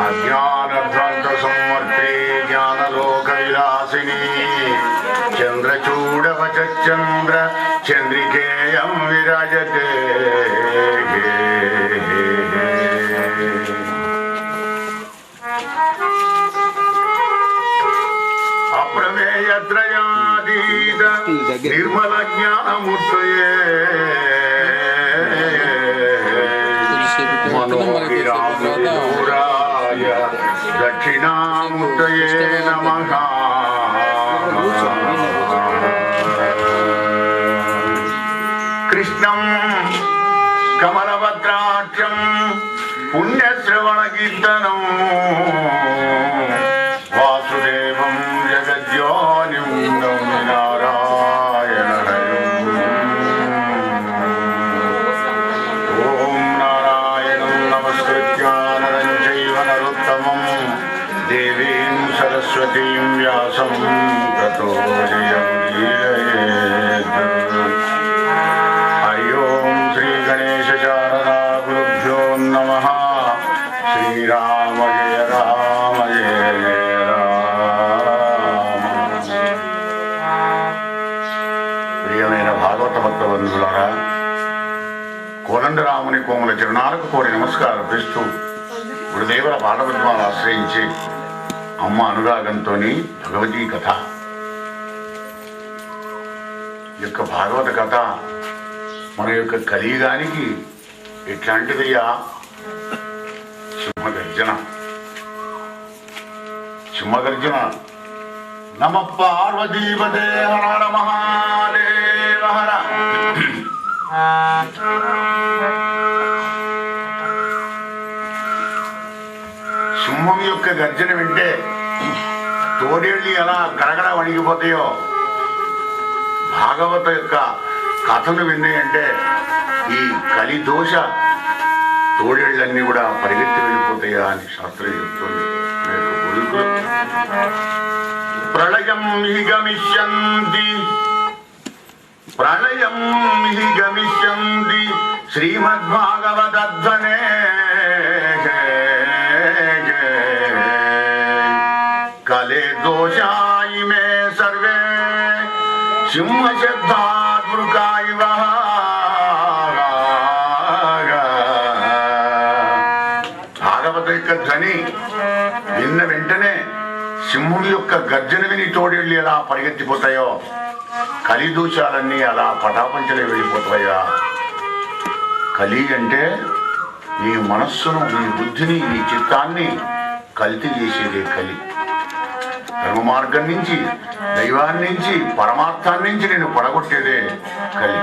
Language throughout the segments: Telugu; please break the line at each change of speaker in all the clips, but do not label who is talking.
అజ్ఞానధ్వంస సంవర్తే జ్ఞానలోక విలాసిని చంద్రచూడవచ చంద్ర చంద్రికేయం విరాజతే అప్రమేయత్రయాదీత నిర్మల జ్ఞానమూర్తయే మనోవిరాయ దక్షిణామూర్తయే నమః. కృష్ణం కమలభద్రాక్షం పుణ్యశ్రవణ కీర్తనం వాసుదేవం జగద్యోనిం నౌమి నారాయణ హరిం. ఓం నారాయణం నమస్కృత్య నరం చైవ నరోత్తమం దేవీం సరస్వతీం వ్యాసం తతో జయముదీరయేత్. హరి ఓం శ్రీ గణేశ శారదా గురుభ్యో నమః. శ్రీరామ జయ రామ జయ జయ రామ. ప్రియమైన భాగవత భక్త బంధువులారా, కోదండరాముని కోమల చరణాలకు కోరి నమస్కారం చేస్తూ గురుదేవుల బాలపద్మాలు ఆశ్రయించి అమ్మ అనురాగంతో భగవతీ కథ యొక్క భాగవత కథ మన యొక్క కలియుగానికి ఎట్లాంటిదయ్యా? సింహగర్జన. సింహగర్జన. నమ పార్వతీపదే హర మహాదేవ హర. సింహం యొక్క గర్జన వింటే తోడేళ్ళు ఎలా గడగడ వణిగిపోతాయో, భాగవత యొక్క కథను విన్నాయంటే ఈ కలిదోష తోడేళ్ళన్నీ కూడా పరిగెత్తి వెళ్ళిపోతాయా అని శాస్త్రం చెప్తుంది. ప్రళయం హి గమిష్యంతి, ప్రళయం హి గమిష్యంతి శ్రీమద్భాగవతధ్వనే కలే దోషా ఇమే సర్వే సింహశబ్దాత్మృకా ఇవ. భాగవత యొక్క ధ్వని విన్న వెంటనే సింహం యొక్క గర్జన విని తోడేళ్ళు ఎలా పరిగెత్తిపోతాయో, కలిదోషాలన్నీ అలా పటాపంచలే వెళ్ళిపోతాయా. కలి అంటే నీ మనస్సును, నీ బుద్ధిని, నీ చిత్తాన్ని కల్తీ చేసేదే కలి. ధర్మ మార్గం నుంచి, దైవాన్ని నుంచి, పరమార్థాన్ని నుంచి నేను పడగొట్టేదే కలి.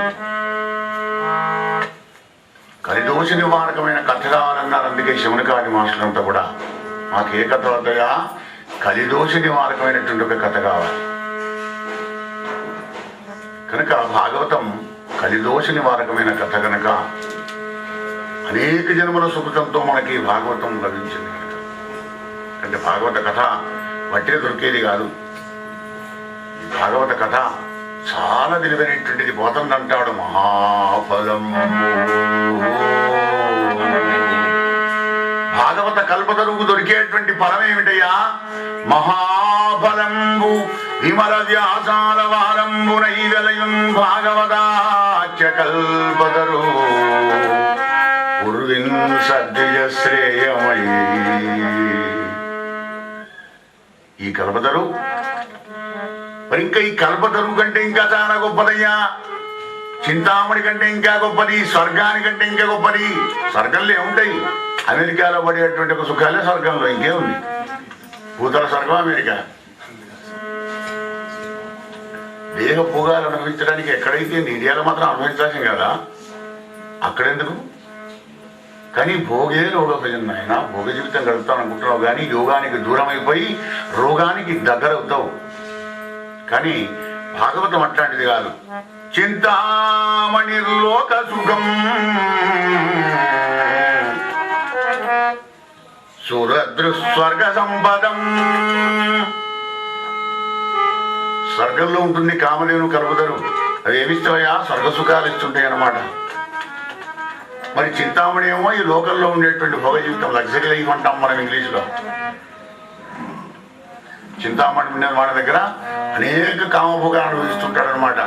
కలిదోష నివారకమైన కథ కావాలన్నారు. అందుకే శివనకాది మాస్టర్లంతా కూడా మాకు ఏ కథ వద్దయా, కలిదోష నివారకమైనటువంటి ఒక కథ కావాలి. కనుక భాగవతం కలిదోష నివారకమైన కథ కనుక అనేక జన్మల సుకృతంతో మనకి భాగవతం లభించింది. కనుక అంటే భాగవత కథ వట్టిగా దొరికేది కాదు. ఈ భాగవత కథ చాలా విలువైనటువంటిది. పోతుందంటాడు మహాఫలం. భాగవత కల్పతరువుకు దొరికేటువంటి ఫలం ఏమిటయ్యా? మహాఫలంబు విమల వ్యాసాల వారంబునైవెలయున్ భాగవతాఖ్య కల్పతరు ఉర్విన్ సద్విజ శ్రేయమయీ. ఈ కల్పతరు మరి ఇంకా ఈ కల్పతరు కంటే ఇంకా చాలా గొప్పదయ్యా. చింతామణి కంటే ఇంకా గొప్పది, స్వర్గానికంటే ఇంకా గొప్పది. స్వర్గంలో ఏముంటాయి? అమెరికాలో పడేటువంటి ఒక సుఖాలే స్వర్గంలో. ఇంకేముంది? భూతల స్వర్గం అమెరికా. దేహ భోగాలు అనుభవించడానికి ఎక్కడైతే ఇండియాలో మాత్రం అనుభవించాల్సింది కదా, అక్కడెందుకు? కానీ భోగే రోగభజన. ఆయన భోగ జీవితం గడుపుతాను అనుకుంటున్నావు కానీ యోగానికి దూరం అయిపోయి రోగానికి దగ్గర అవుతావు. కానీ భాగవతం అట్లాంటిది కాదు. చింతామణి లోక సుఖం సురదృస్వర్గ సంపదం. స్వర్గంలో ఉంటుంది కామధేను కలుపుతారు. అవి ఏమిస్తావయ్యా? స్వర్గ సుఖాలు ఇస్తుంటాయి అన్నమాట. మరి చింతామణి ఏమో ఈ లోకల్లో ఉండేటువంటి భోగ జీవితం, లగ్జరీ లైఫ్ అంటాం మనం ఇంగ్లీష్లో. చింతామణి ఉండే వాళ్ళ దగ్గర అనేక కామభోగాలు అనుభవిస్తుంటాడు అనమాట.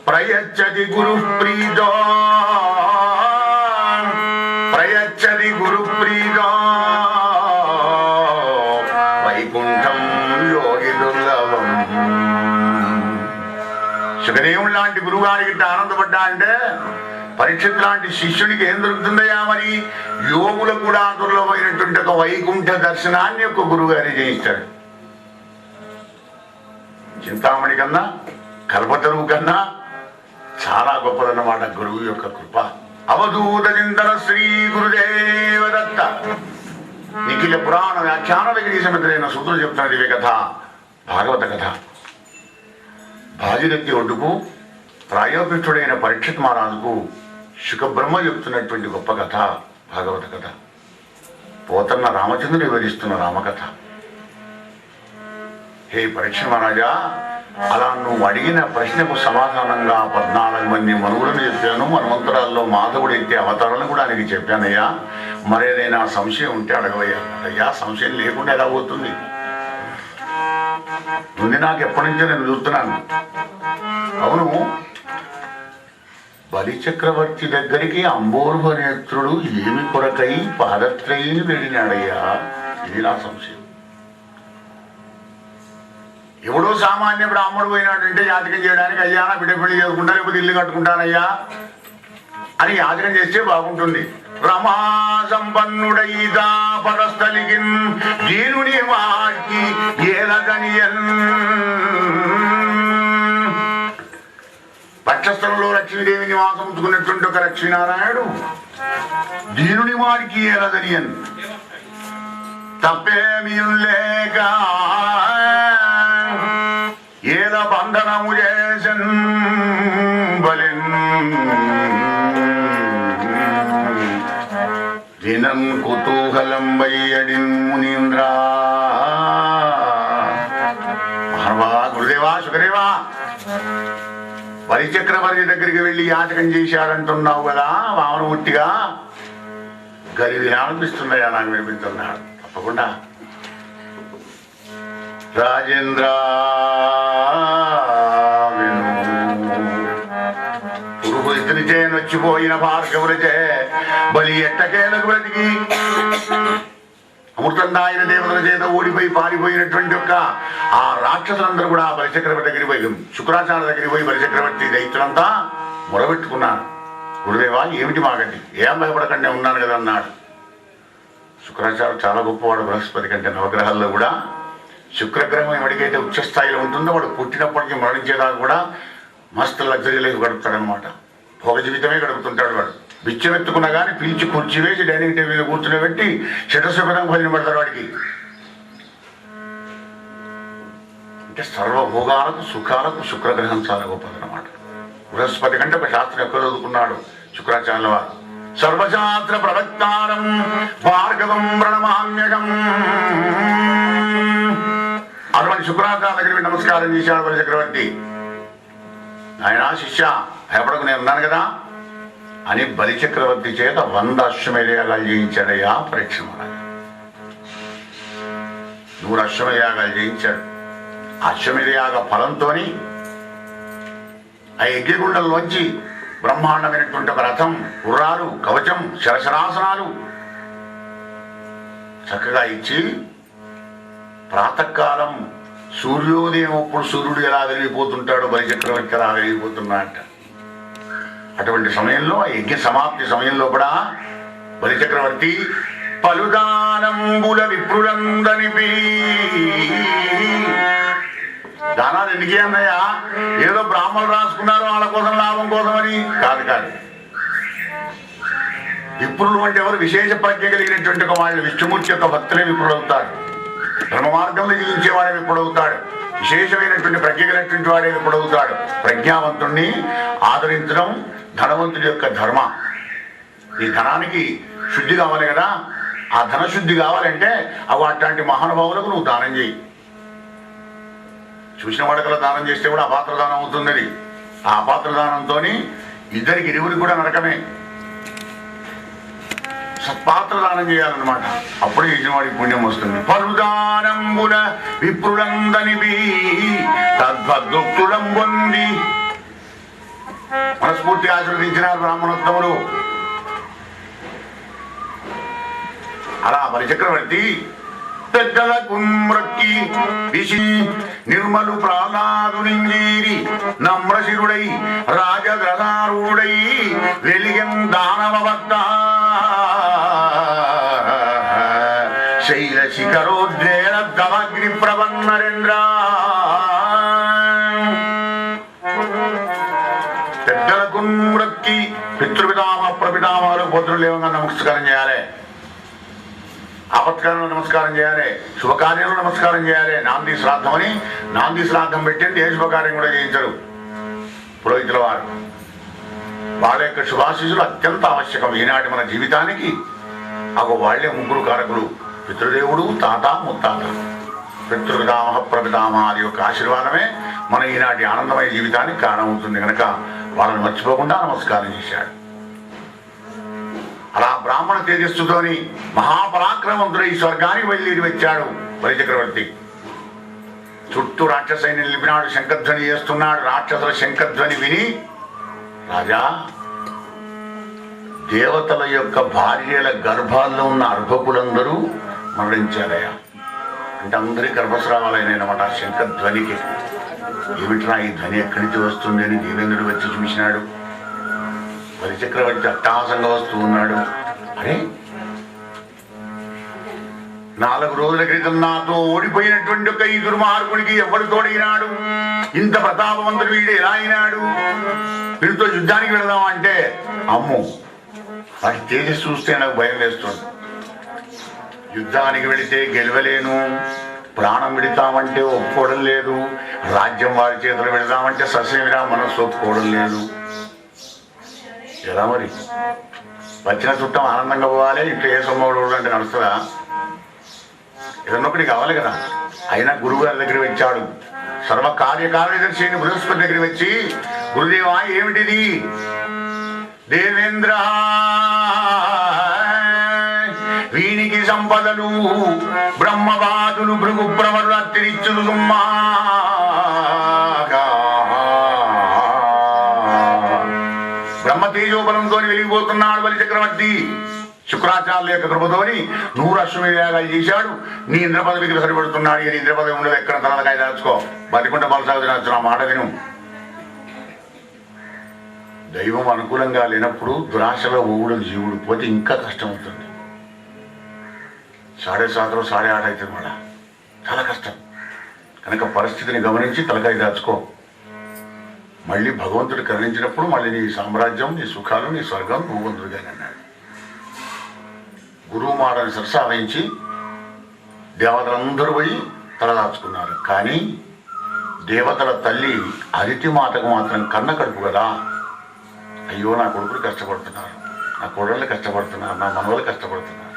ప్రయచ్చది గురు ప్రీదో, ప్రయచ్చది గురు ప్రీదో వైకుంఠం యోగి దుర్లభం. సుఖదేవుడు లాంటి గురువుగారికి ఆనందపడ్డా అంటే పరీక్షిత్ లాంటి శిష్యుడికి ఏం దొరుకుతుందయ్యా? మరి యోగులు కూడా దుర్లభమైనటువంటి ఒక వైకుంఠ దర్శనాన్ని ఒక గురువు గారి చేయిస్తాడు. చింతామణి కన్నా కల్పతరువు కన్నా చాలా గొప్పదన్నమాట గురువు యొక్క కృప. అవధూత చింతన శ్రీ గురుదేవదత్త. నిఖిల పురాణ వ్యాఖ్యాన విగ్రహీసమితులైన సూత్రులు చెప్తున్న దివ్య కథ భాగవత కథ. భాగీరథి ఒడ్డుకు ప్రాయోపిష్ఠుడైన పరీక్షిత్ మహారాజుకు శుకబ్రహ్మ చెప్తున్నటువంటి గొప్ప కథ భాగవత కథ. పోతన్న రామచంద్రుడు వివరిస్తున్న రామకథ. హే పరీక్షిత్ మహారాజా, అలా నువ్వు అడిగిన ప్రశ్నకు సమాధానంగా 14 మంది మనువులను చెప్పాను. మన్వంతరాల్లో మాధవుడు ఎత్తే అవతారాలను కూడా నీకు చెప్పానయ్యా. మరేదైనా సంశయం ఉంటే అడగవయ్యా. అయ్యా, సంశయం లేకుండా ఎలా పోతుంది? ఉంది, నాకు ఎప్పటి నుంచో నేను చూస్తున్నాను. అవును, బలిచక్రవర్తి దగ్గరికి అంబోరుభనేత్రుడు ఏమి కొరకై పాదత్రయిని వెళ్ళినాడయ్యా? ఇది నా సంశయం. ఎవడో సామాన్య బ్రాహ్మణుడు పోయినాడంటే యాచకం చేయడానికి, అయ్యా నా బిడ్డ పెళ్లి చేసుకుంటా లేకపోతే ఇల్లు కట్టుకుంటానయ్యా అని యాచకం చేస్తే బాగుంటుంది. రమా సంపన్నుడైదా పరస్థలికి దీనుని వాకి ఏలగనియన్. పక్షస్థలంలో లక్ష్మీదేవి నివాసం ఉంచుకున్నటువంటి ఒక లక్ష్మీనారాయణుడు దీనుని వారికి ఏలగనియన్. తప్పేమీ లేక ఏల బంధనము చేసన్ బలిన్. దినం కుతూహలం వయ్యడిన్ మునీంద్రా. మహానుభావ గురుదేవా, శుకదేవా, బలిచక్రవర్తి దగ్గరికి వెళ్ళి యాచకం చేశారంటున్నావు కదా వామనమూర్తిగా, గరివిలా అనిపిస్తున్నాయా? నాకు వినిపిస్తున్నాడు. తప్పకుండా రాజేంద్ర పురుగు ఇతనిచే నొచ్చిపోయిన భార్గవులచే బలి ఎట్టకేలకు బ్రతికి అమృతందాయన దేవతల చేత ఓడిపోయి పారిపోయినటువంటి యొక్క ఆ రాక్షసులందరూ కూడా బలిచక్రవర్తి దగ్గరికి పోయి, శుక్రాచార్య దగ్గరికి పోయి బలిచక్రవర్తి దైత్యులంతా మొరబెట్టుకున్నారు. గురుదేవా, ఏమిటి మాగండి, ఏం భయపడకండి, ఉన్నాను కదా అన్నాడు. శుక్రాచార్య చాలా గొప్పవాడు. బృహస్పతి కంటే నవగ్రహాల్లో కూడా శుక్రగ్రహం ఎవరికైతే ఉచ్చస్థాయిలో ఉంటుందో వాడు పుట్టినప్పటికీ మరణించేదాకా కూడా మస్తు లగ్జరీ లైఫ్ గడుపుతాడనమాట. భోగ జీవితమే గడుపుతుంటాడు వాడు. బిచ్చమెత్తుకున్నా కానీ పిలిచి కుర్చీ వేసి డైనింగ్ టేబుల్ కూర్చుని పెట్టి శతశుభ్రం భోజనం పెడతాడు వాడికి. అంటే సర్వభోగాలకు సుఖాలకు శుక్రగ్రహం చాలా గొప్పదన్నమాట. బృహస్పతి కంటే ఒక శాస్త్రం ఎక్కువ చదువుకున్నాడు శుక్రాచార్యుల వారు. సర్వశాస్త్ర ప్రవక్తారం భార్గవం ప్రణమామ్యకం. అటువంటి శుక్రాచార్య దగ్గరికి నమస్కారం చేశాడు బలి చక్రవర్తి. ఆయన శిష్య, భయపడకు, నేను ఉన్నాను కదా అని బలిచక్రవర్తి చేత 100 అశ్వమేధయాగాలు చేయించాడయ్యా పరీక్ష మహారాజు. 100 అశ్వమేధయాగాలు చేయించాడు. అశ్వమేధయాగ ఫలంతో ఆ యజ్ఞగుండంలోంచి బ్రహ్మాండమైనటువంటి ఒక రథం, గుర్రాలు, కవచం, శరశరాసనాలు చక్కగా ఇచ్చి ప్రాతకాలం సూర్యోదయం అప్పుడు సూర్యుడు ఎలా వెలిగిపోతుంటాడో బలిచక్రవర్తి ఎలా వెలిగిపోతున్నాడట. అటువంటి సమయంలో ఆ యజ్ఞ సమాప్తి సమయంలో కూడా బలిచక్రవర్తి పలుదానంబుల విప్రులందనిపి. దానాలు ఎందుకే అన్నయ్యా? ఏదో బ్రాహ్మణులు రాసుకున్నారు వాళ్ళ కోసం, లాభం కోసం అని కాదు. కాదు, విప్రులు అంటే ఎవరు? విశేష ప్రజ్ఞ కలిగినటువంటి ఒక వాళ్ళు. విష్ణుమూర్తి యొక్క భక్తులే విప్రులు అవుతాడు. ధర్మ మార్గంలో జీవించేవాడే విప్రుడవుతాడు. విశేషమైనటువంటి ప్రజ్ఞ కలిగినటువంటి వాడే విప్రుడవుతాడు. ప్రజ్ఞావంతుణ్ణి ఆదరించడం ధనవంతుడి యొక్క ధర్మ. ఈ ధనానికి శుద్ధి కావాలి కదా, ఆ ధనశుద్ధి కావాలంటే అట్లాంటి మహానుభావులకు నువ్వు దానం చేయి. చూసిన వాడకల దానం చేస్తే కూడా అపాత్ర దానం అవుతుంది. ఆ అపాత్ర దానంతో ఇద్దరికి ఇరువురికి కూడా నరకమే. సత్పాత్ర దానం చేయాలన్నమాట, అప్పుడే యజమానికి పుణ్యం వస్తుంది. పరుదానంబున విప్రులందనివి తద్వద్దుక్తులం పొంది మనస్ఫూర్తి ఆశీర్వదించినారు బ్రాహ్మణోత్తములు. అలా బలిచక్రవర్తి పెద్దల కుమ్రక్కి విషి నిర్మలు ప్రాలాదునింజీరి నమ్రశిరుడై రాజగ్రహారూఢై వెలిగం దానవవద్ద శైల శిఖరోద్రేణ దమగ్ని ప్రవన్నరేంద్ర. పెద్దల కుమ్రక్కి పితృపితామ ప్రపితామాలు పొద్దులు లేవంగా నమస్కారం చేయాలి, ఆపత్కాలంలో నమస్కారం చేయాలి, శుభకార్యంలో నమస్కారం చేయాలి. నాంది శ్రాద్ధం అని నాంది శ్రాద్ధం పెట్టింది, ఏ శుభకార్యం కూడా చేయించరు పురోహితుల వారు. వాళ్ళ యొక్క శుభాశీస్సులు అత్యంత ఆవశ్యకం ఈనాటి మన జీవితానికి. వాళ్లే ముగ్గురు కారకులు, పితృదేవుడు, తాత, ముత్తాత. పితృపితామహ ప్రపితామహాది యొక్క ఆశీర్వాదమే మన ఈనాటి ఆనందమయ జీవితానికి కారణమవుతుంది కనుక వాళ్ళని మర్చిపోకుండా నమస్కారం చేశాడు. అలా బ్రాహ్మణ తేజస్సుతోని మహాపరాక్రమవంతుడై స్వర్గానికి బయలుదేరి వచ్చాడు బలిచక్రవర్తి. చుట్టూ రాక్షస సైన్యం నిలిపినాడు, శంఖధ్వని చేస్తున్నాడు. రాక్షసుల శంఖధ్వని విని, రాజా, దేవతల యొక్క భార్యల గర్భాల్లో ఉన్న అర్భకులందరూ మరణించారయ్యా అంటే అందరి గర్భస్రావాలైనమాట శంఖధ్వనికి. ఏమిట్రా ఈ ధ్వని ఎక్కడి నుంచి వస్తుంది అని దేవేంద్రుడు వచ్చి చూసినాడు. బలిచక్రవర్తి అట్టహాసంగా వస్తూ ఉన్నాడు. అరే, 4 రోజుల క్రితం నాతో ఓడిపోయినటువంటి ఒక ఈ దుర్మార్గుడికి ఎవడు తోడైనాడు? ఇంత ప్రతాపవంతుడు వీడు ఎలా అయినాడు? వీడితో యుద్ధానికి వెళదాం అంటే, అమ్మో, వాటి తేజస్సు చూస్తే నాకు భయం వేస్తుంది. యుద్ధానికి వెళితే గెలవలేను, ప్రాణం విడతామంటే ఒప్పుకోవడం లేదు, రాజ్యం వారి చేతులు పెడదామంటే ససేమిరా మనస్సు ఒప్పుకోవడం లేదు. ఎలా మరి? వచ్చిన చుట్టం ఆనందంగా పోవాలి, ఇంట్లో ఏ సొమ్మడు అంటే నడుస్తుందా? ఏదన్నా ఒకటి కావాలి కదా. అయినా గురువు గారి దగ్గర వచ్చాడు. సర్వ కార్యకార్యదర్శి అయిన బృహస్పతి దగ్గర వచ్చి, గురుదేవా ఏమిటిది? దేవేంద్ర, వీనికి సంపదలు బ్రహ్మవాదులు భృగు ప్రవరులు అత్తిరిచ్చులు సుమ్మా. బ్రహ్మ తేజోబలంతో వెలిగిపోతున్నాడు బలిచక్రవర్తి. శుక్రాచార్యుల యొక్క కృపతోని 100 అశ్వమేధాలు చేశాడు. నీ ఇంద్ర పదవికి సరిపడుతున్నాడు. ఈ ఇంద్ర పదవి ఉండదు, ఎక్కడ తలకాయ దాచుకో, బతికుంటే బలసాగు తినచ్చు. నా మాట విను. దైవం అనుకూలంగా లేనప్పుడు దురాశలో ఊగుడు జీవుడు పోతే ఇంకా కష్టం అవుతుంది. 7:30 8:30 అవుతుంది, మళ్ళా చాలా కష్టం. కనుక పరిస్థితిని గమనించి తలకాయ దాచుకో. మళ్ళీ భగవంతుడు కరుణించినప్పుడు మళ్ళీ నీ సామ్రాజ్యం, నీ సుఖాలు, నీ స్వర్గం భగవంతుడిగానే అన్నాడు. గురువు మాటని సరసావించి దేవతలందరూ పోయి తలదాచుకున్నారు. కానీ దేవతల తల్లి అదితి మాతకు మాత్రం కన్న కడుపు కదా. అయ్యో, నా కొడుకులు కష్టపడుతున్నారు, నా కోడళ్ళు కష్టపడుతున్నారు, నా మనవలు కష్టపడుతున్నారు.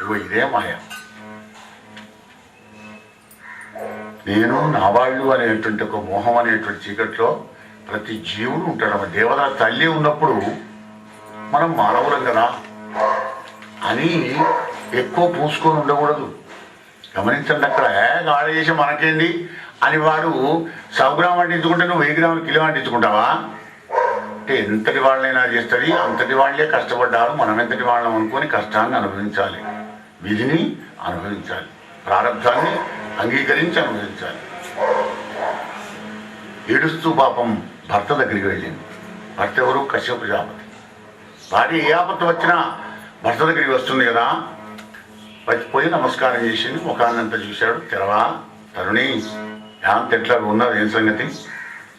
ఇగో ఇదే మాయ. నేను నా వాళ్ళు అనేటువంటి ఒక మోహం అనేటువంటి చీకట్లో ప్రతి జీవుడు ఉంటాడు. దేవతల తల్లి ఉన్నప్పుడు మనం మానవులం కదా అని ఎక్కువ పూసుకొని ఉండకూడదు. గమనించండి, అక్కడ గాడ చేసి మనకేంది అని వాడు 100 గ్రాములు అంటించుకుంటే నువ్వు 1000 గ్రాములు కిలో అంటించుకుంటావా? అంటే ఎంతటి వాళ్ళైనా చేస్తుంది, అంతటి వాళ్ళే కష్టపడ్డారు, మనం ఎంతటి వాళ్ళం అనుకొని కష్టాన్ని అనుభవించాలి, విధిని అనుభవించాలి, ప్రారంభాన్ని అంగీకరించి అనుభవించాలి. ఏడుస్తూ పాపం భర్త దగ్గరికి వెళ్ళింది. భర్త ఎవరు? కశ్యప ప్రజాపతి. భార్య ఏ ఆపత్తు వచ్చినా భర్త దగ్గరికి వస్తుంది కదా. వచ్చిపోయి నమస్కారం చేసింది, ముఖాన్నంతా చూశాడు. తెరవా తరుణి, యాంత ఎట్లా ఉన్నది, ఏం సంగతి?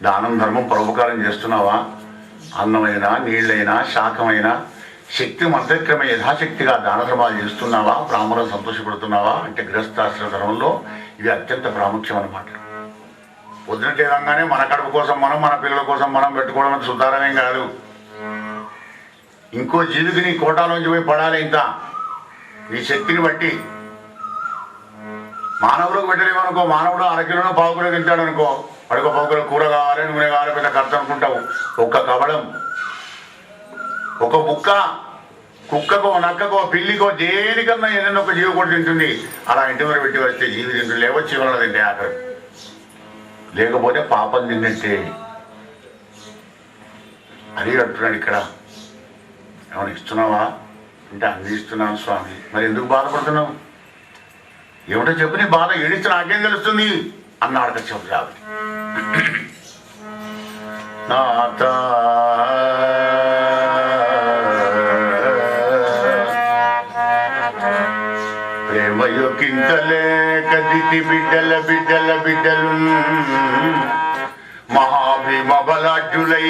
దానం ధర్మం పరోపకారం చేస్తున్నావా? అన్నమైనా, నీళ్ళైనా, శాఖమైనా శక్తి మంత్రక్రమే యథాశక్తిగా దాన ధర్మాలు చేస్తున్నావా? బ్రాహ్మణులు సంతోషపడుతున్నావా? అంటే గృహస్థాశ్రమ ధర్మంలో ఇది అత్యంత ప్రాముఖ్యం అన్నమాట. పొద్దునటే రంగానే మన కడుపు కోసం మనం, మన పిల్లల కోసం మనం పెట్టుకోవడం అంత సుతారమేం కాదు. ఇంకో జీవికి నీ కోటాలోంచి పోయి పడాలి. ఇంకా నీ శక్తిని బట్టి మానవులకు పెట్టలేమనుకో, మానవుడు 1/2 కిలోనో 1/4 కిలో తింటాడు అనుకో, అడుగు పొగలు కూర కావాలి, నూనె కావాలి, పెద్ద ఖర్చు అనుకుంటావు. ఒక్క కవడం, ఒక బుక్క, కుక్కకో నక్కకో పిల్లికో దేనికన్నా ఏదైనా ఒక జీవి కూడా తింటుంది. అలా ఇంటి వరకు పెట్టి వస్తే జీవి తింటుంది, లేవో చివరలో తింటే ఆఖరి. లేకపోతే పాపం తిన్నట్టే. అది అంటున్నాడు ఇక్కడ. ఏమైనా ఇస్తున్నావా అంటే అందిస్తున్నాను స్వామి. మరి ఎందుకు బాధపడుతున్నావు? ఏమిటో చెప్పు, నీ బాధ ఏడిస్తే నాకేం తెలుస్తుంది అన్నాడు కశ్యప ప్రజాపతి. నాథ ప్రేమయొకింతలేక దితి బిడ్డల బిడ్డల బిడ్డలు మహాభీమ బలాఢ్యులై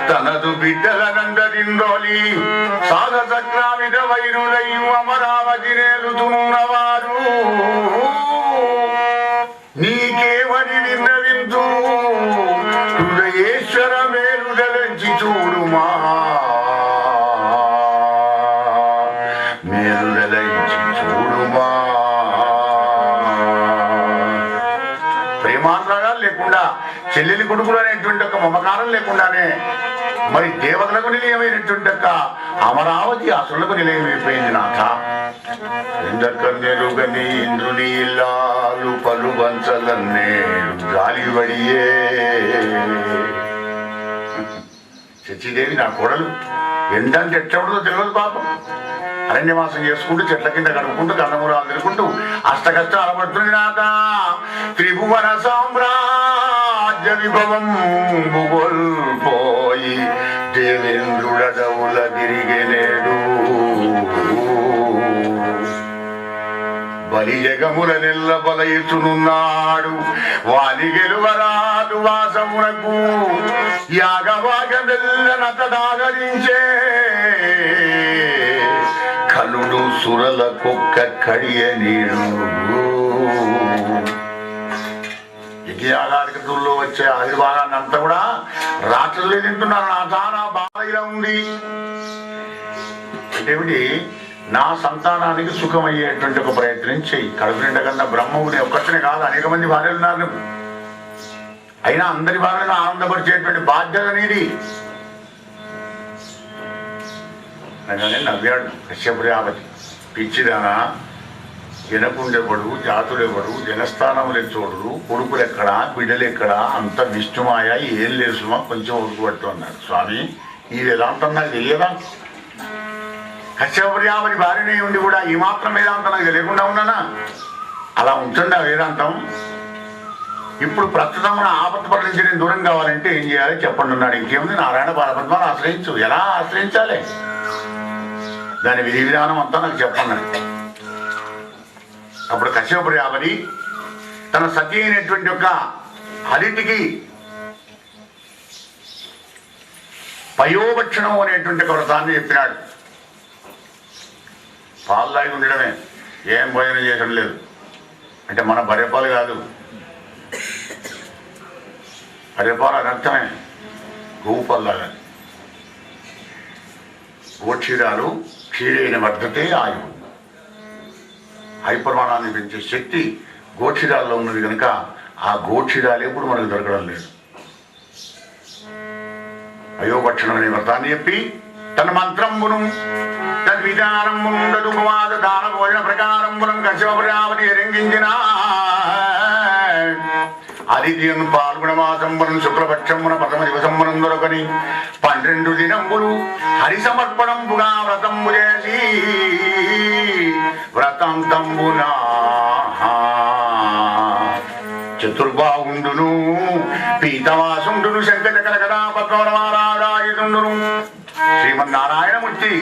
తనదు బిడ్డలనందరిందోలి సాధసక్రామిద వైరులై అమరావతి నేలుతున్నవారు నీకేమని విన్నవించు హృదయేశ్వర మేలుదలంచి చూడుమా, మేలుదలంచి చూడుమా. ప్రేమానురాగాలు లేకుండా, చెల్లెలి కొడుకులు అనేటువంటి ఒక మమకారం లేకుండానే మరి దేవతలకు నిలయమైనటువంటి ఒక అమరావతి అసులకు నిలయమైపోయింది. నాథ ఎందకన్నెరుగని ఇంద్రుని ఇల్లాలు పలు వంచలన్నేడు గాలివడియే. శచీదేవి నా కోడలు ఎండంటే ఎట్లవుతుందో తెలియదు పాపం. అరణ్యవాసం చేసుకుంటూ చెట్ల కింద గడుపుకుంటూ కన్నమూరాలు తిరుగుకుంటూ అష్టకష్టాలు పడుతుంది. నాథ త్రిభువన సామ్రాజ్య విభవం పోయి దేవేంద్రుడవుల తిరిగెనేడు బలి జగముల నెల్ల బలయిచునున్నాడు వాలి గెలువరాదు వాసమునకు యాగవాగమెల్లనతడాగరించే కలుడు సురల కుక్క కడియ నీడు. యజ్ఞయాగాదికతుల్లో వచ్చే ఆవిర్భాగాన్ని అంతా కూడా రాక్షసులే తింటున్నారు. నా చాలా బాధ ఇలా ఉంది అంటే ఏమిటి, నా సంతానానికి సుఖమయ్యేటువంటి ఒక ప్రయత్నం చెయ్యి. కడుపు నిండా కన్నా బ్రహ్మముని ఒక్కటినే కాదు, అనేక మంది భార్యలు ఉన్నారు. అయినా అందరి భార్యలను ఆనందపరిచేటువంటి బాధ్యత నీది. అనగానే నవ్వాడు కశ్యప ప్రజాపతి. పిచ్చిదానా, జనకుండెవడు, జాతుడెవడు, జనస్థానములు చూడరు, కొడుకులు ఎక్కడా, బిడ్డలు ఎక్కడా, అంత విష్ణుమాయ, ఏం లేదు సుమా, కొంచెం ఉడుకుపట్టు అన్నాడు. స్వామి ఈ వేదాంతం నాకు తెలియదా? కశ్యప ప్రజాపతి భార్యనే ఉండి కూడా ఈ మాత్రం వేదాంతం నాకు తెలియకుండా ఉన్నానా? అలా ఉంటుండే వేదాంతం. ఇప్పుడు ప్రస్తుతం మన ఆపత్తు పట్ల నుంచి నేను దూరం కావాలంటే ఏం చేయాలి చెప్పండి అన్నాడు. ఇంకేముంది, నారాయణ బాలపద్మాన్ని ఆశ్రయించు. ఎలా ఆశ్రయించాలి, దాని విధి విధానం అంతా నాకు చెప్పండి. అప్పుడు కశ్యప ప్రజాపతి తన సఖి అయినటువంటి యొక్క హరిటికి పయోభక్షణం అనేటువంటి ఒక వ్రతాన్ని చెప్పినాడు. పాలు తాగి ఉండడమే, ఏం భోజనం చేయడం లేదు. అంటే మన బర్రెపాలు కాదు, బర్రెపాల రక్తమే, గోపాలు తాగాలి. గోక్షీరాలు క్షీరైన వర్ధతే ఆయువు. హైపర్మాణాన్ని పెంచే శక్తి గోక్షీరాల్లో ఉన్నది కనుక ఆ గోక్షీరాలు ఎప్పుడు మనకు దొరకడం లేదు. అయోభక్షణం అనే వ్రతాన్ని చెప్పి తన మంత్రంబును తద్విధానంబునుండదు ఉపవాద దాన భోజన ప్రకారంబునం కశ్యప ప్రజాపతి ఎరంగించిన ఆదిత్యం పాల్గొన మాసంబునం శుక్లపక్షంబున ప్రథమ దివసంబునం దొరకని 12 దినంబులు హరి సమర్పణంబుగా వ్రతంబు చేసి వ్రతంతంబునా చతుర్బాహుండును పీతవాసుండును శంఖచక్ర గదా పద్మవరమారాయుడును శ్రీమన్నారాయణమూర్తి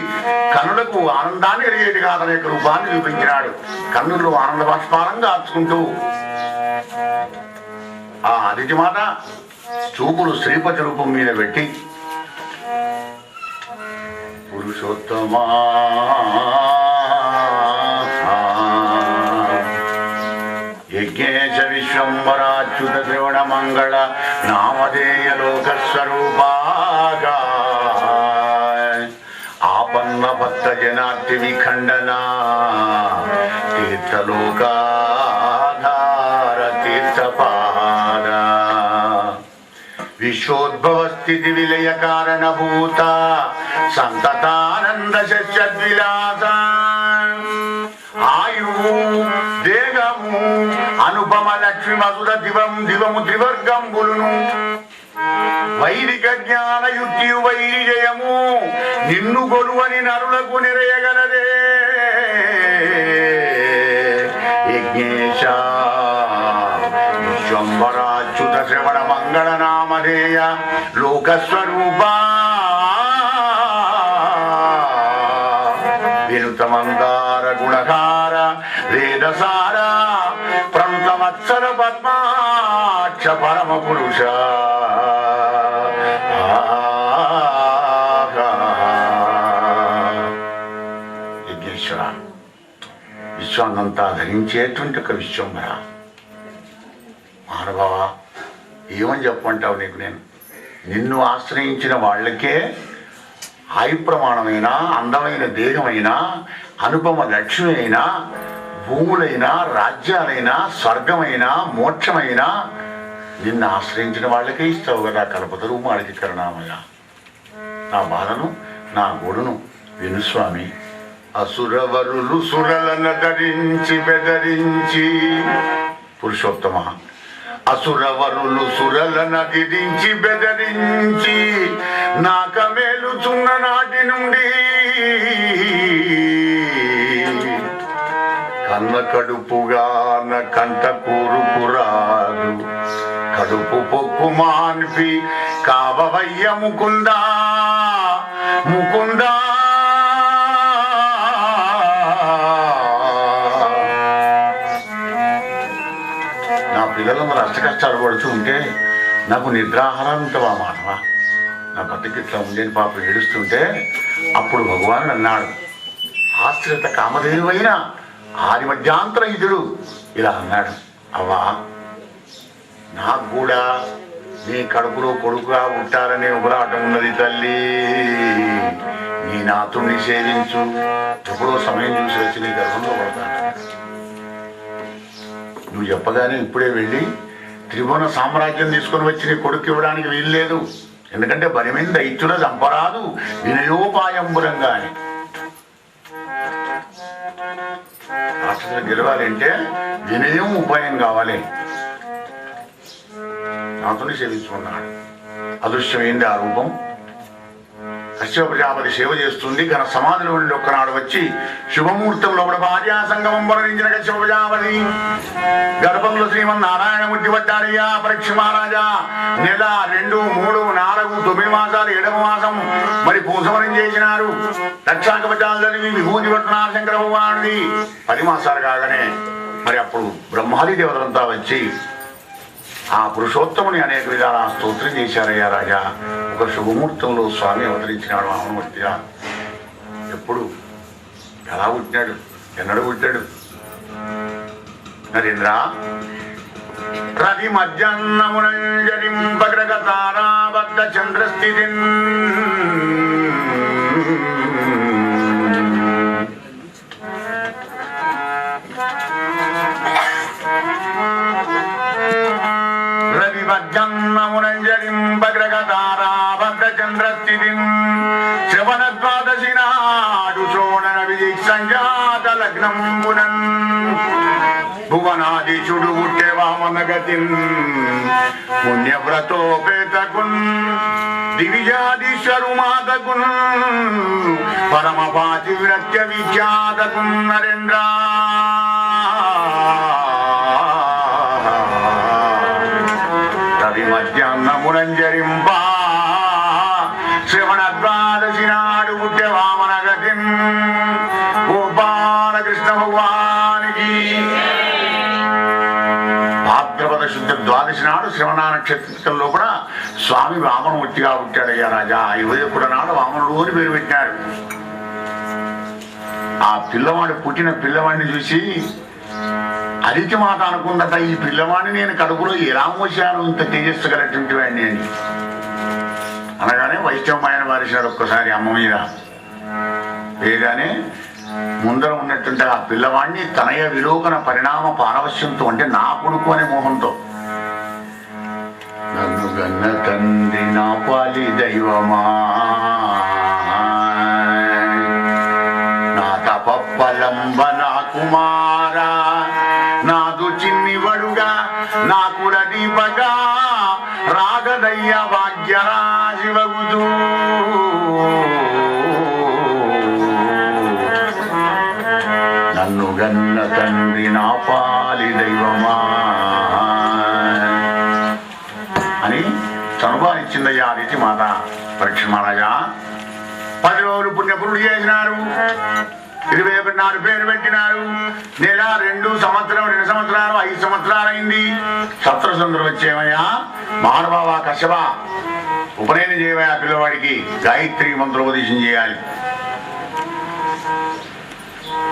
కన్నులకు ఆనందాన్ని కలిగేటిగా తన యొక్క రూపాన్ని చూపించినాడు. కన్నుల్లో ఆనంద బాష్పాలను దాచుకుంటూ ఆ అతిథి మాట చూపులు శ్రీపతి రూపం మీద పెట్టి పురుషోత్తమా యజ్ఞేశ విశ్వంబరాచ్యుత శ్రవణ మంగళ నామధేయ లోకస్వరూపాగా ఆపన్న భక్త జనార్తి విఖండన తీర్థలోకాధార తీర్థపాద విశ్వోద్భవ స్థితి విలయ కారణభూత సంతతానంద శస్యద్విలాస ఆయువు దేహము అనుపమ లక్ష్మి మధుర దివము త్రివర్గంబులును వైదిక జ్ఞాన యుక్తి వైరి జయము నిన్ను గొలువని నరులకు నిరయగలదే యజ్ఞేశ విశ్వంబరాచ్యుత శ్రవణ మంగళ నామధేయ లోకస్వరూప వినుతమందార గుణకార వేదసార ప్రణుతమత్సర పద్మాక్ష పరమ పురుష యజ్ఞేశ్వర విశ్వాన్నంతా ధరించేటువంటి ఒక విశ్వంభర మానవ ఏమని చెప్పమంటావు నీకు నేను నిన్ను ఆశ్రయించిన వాళ్ళకే ఆయు ప్రమాణమైన అందమైన దేహమైన అనుపమ లక్ష్మి అయినా భూములైనా రాజ్యాలైనా స్వర్గమైనా మోక్షమైనా నిన్ను ఆశ్రయించిన వాళ్ళకే ఇస్తావు కదా కల్పతరు మాడికి కరుణామయ నా బాధను నా గోడును వినుస్వామి అసురవరులు సురలను ధరించి బెదరించి పురుషోత్తమ అసురవరులు సురలను ధిరించి బెదరించి నాక మేలుచున్న నాటి నుండి కన్న కడుపుగాన కంట కూరుకురాదు కడుపు పొక్కు మాన్పి కావవయ్య ముకుందా ముకుందా నా పిల్లలు మరి అష్ట కష్టాలు పడుతూ ఉంటే నాకు నిద్రాహారాలు ఉంటావా మానవా నా భర్తకి ఇట్లా ఉండేది పాప ఏడుస్తుంటే అప్పుడు భగవానుడు అన్నాడు ఆశ్రిత కామధేనువైన ఆది మధ్యాంతర ఇదుడు ఇలా అన్నాడు అవ్వా నాకు కూడా నీ కడుపులో కొడుకుగా ఉంటారనే ఉబలాటం ఉన్నది తల్లి నీ నాతుణ్ణి సేవించు ఎప్పుడో సమయం చూసి వచ్చి నీ గర్భంలో పడతాను నువ్వు చెప్పగానే ఇప్పుడే వెళ్ళి త్రిభువన సామ్రాజ్యం తీసుకొని వచ్చి నీ కొడుకు ఇవ్వడానికి వీల్లేదు ఎందుకంటే బలిమైన దైత్యుల చంపరాదు వినయోపాయంబురంగా అని రాక్షసులు గెలవాలి అంటే వినయం ఉపాయం కావాలి నాతోనే సేవించుకున్నాడు అదృశ్యమైంది ఆ రూపం కశ్యప ప్రజాపతి సేవ చేస్తుంది ఘన సమాధిలో నుండి ఒక్కనాడు వచ్చి శుభముహూర్తంలో కూడా భార్యా సంగమం వర్ణించిన కశ్యప ప్రజాపతి గర్భంలో శ్రీమన్నారాయణమూర్తి పట్టారయ్యా పరీక్ష మహారాజా నెల 2, 3, 4, 9 మాసాలు 7వ మాసం మరి పూసవరం చేసినారు రక్షాకవచాలు చదివి విభూతి పట్టున్నారు శంకర భగవానుడి 10 మాసాలు కాగానే మరి అప్పుడు బ్రహ్మాది దేవతలంతా వచ్చి ఆ పురుషోత్తముని అనేక విధాల స్తోత్రం చేశారయ్యా రాజా ఒక శుభముహూర్తంలో స్వామి అవతరించినాడు వామనమూర్తిగా ఎప్పుడు ఎలా పుట్టినాడు ఎన్నడు పుట్టాడు నరేంద్ర రవి మధ్యాహ్నమునంజరింపగ్రగతారాబద్ధ చంద్రస్థితి జన్మమునంజరింపగ్రగతారాబద్ధ చంద్రస్థితి శ్రవణ ద్వాదశి నాడు శోణన విధి సంజాత లగ్నంబునన్ భువనాదీశుడు పుట్టే వామనగతిన్ పుణ్యవ్రతోపేతకున్ దివిజాదీశ్వరు మాతకున్ పరమ పాతివ్రత్య విఖ్యాతకున్ నరేంద్ర రవి మధ్యాహ్నమునంజరింప శ్రవణ ద్వాదశి నాడు పుట్టే వామనగతిన్ గోపాలకృష్ణ భగవానికి భాద్రపద శుద్ధ ద్వాదశి నాడు శ్రవణ నక్షత్రంలో కూడా స్వామి వామనమూర్తిగా పుట్టాడయ్యా రాజా 21 నాడు వామనుడు అని పేరు పెట్టాడు ఆ పిల్లవాడు పుట్టిన పిల్లవాడిని చూసి అదితి మాత అనుకుందట ఈ పిల్లవాడిని నేను కడుపులో ఎలా మోసాను ఇంత తేజస్సు కలిగినటువంటి వాడిని అని అనగానే వైష్ణవమాయన వారిసినాడు ఒక్కసారి అమ్మ మీద వేయగానే ముందర ఉన్నటువంటి ఆ పిల్లవాడిని తనయ విలోకన పరిణామ పారవశ్యంతో అంటే నా కొడుకు అనే మోహంతో నన్ను గన్న తండ్రి నా పాలి దైవమా, నా తపప్పలంబ నా కుమారా, నాదు చిన్నివడుగా నా కుల దీపగా రాగదయ్య భాగ్యరాశివగుదు. నన్ను గన్న తండ్రి నా పాలి దైవమా అని చనుబానిచ్చిందయ్యా రీతి మాత పరీక్ష మహారాజా. 10 రోజులు పుణ్యపురుడు చేసినారు, 21 పేరు పెట్టినారు. నెల 2 సంవత్సరం 2 సంవత్సరాలు 5 సంవత్సరాలు అయింది. సప్తసుందరం వచ్చేమయ్యా, మహానుభావ కశ్యప ఉపనయనం చేయవయ్యా పిల్లవాడికి, గాయత్రి మంత్రోపదేశం చేయాలి.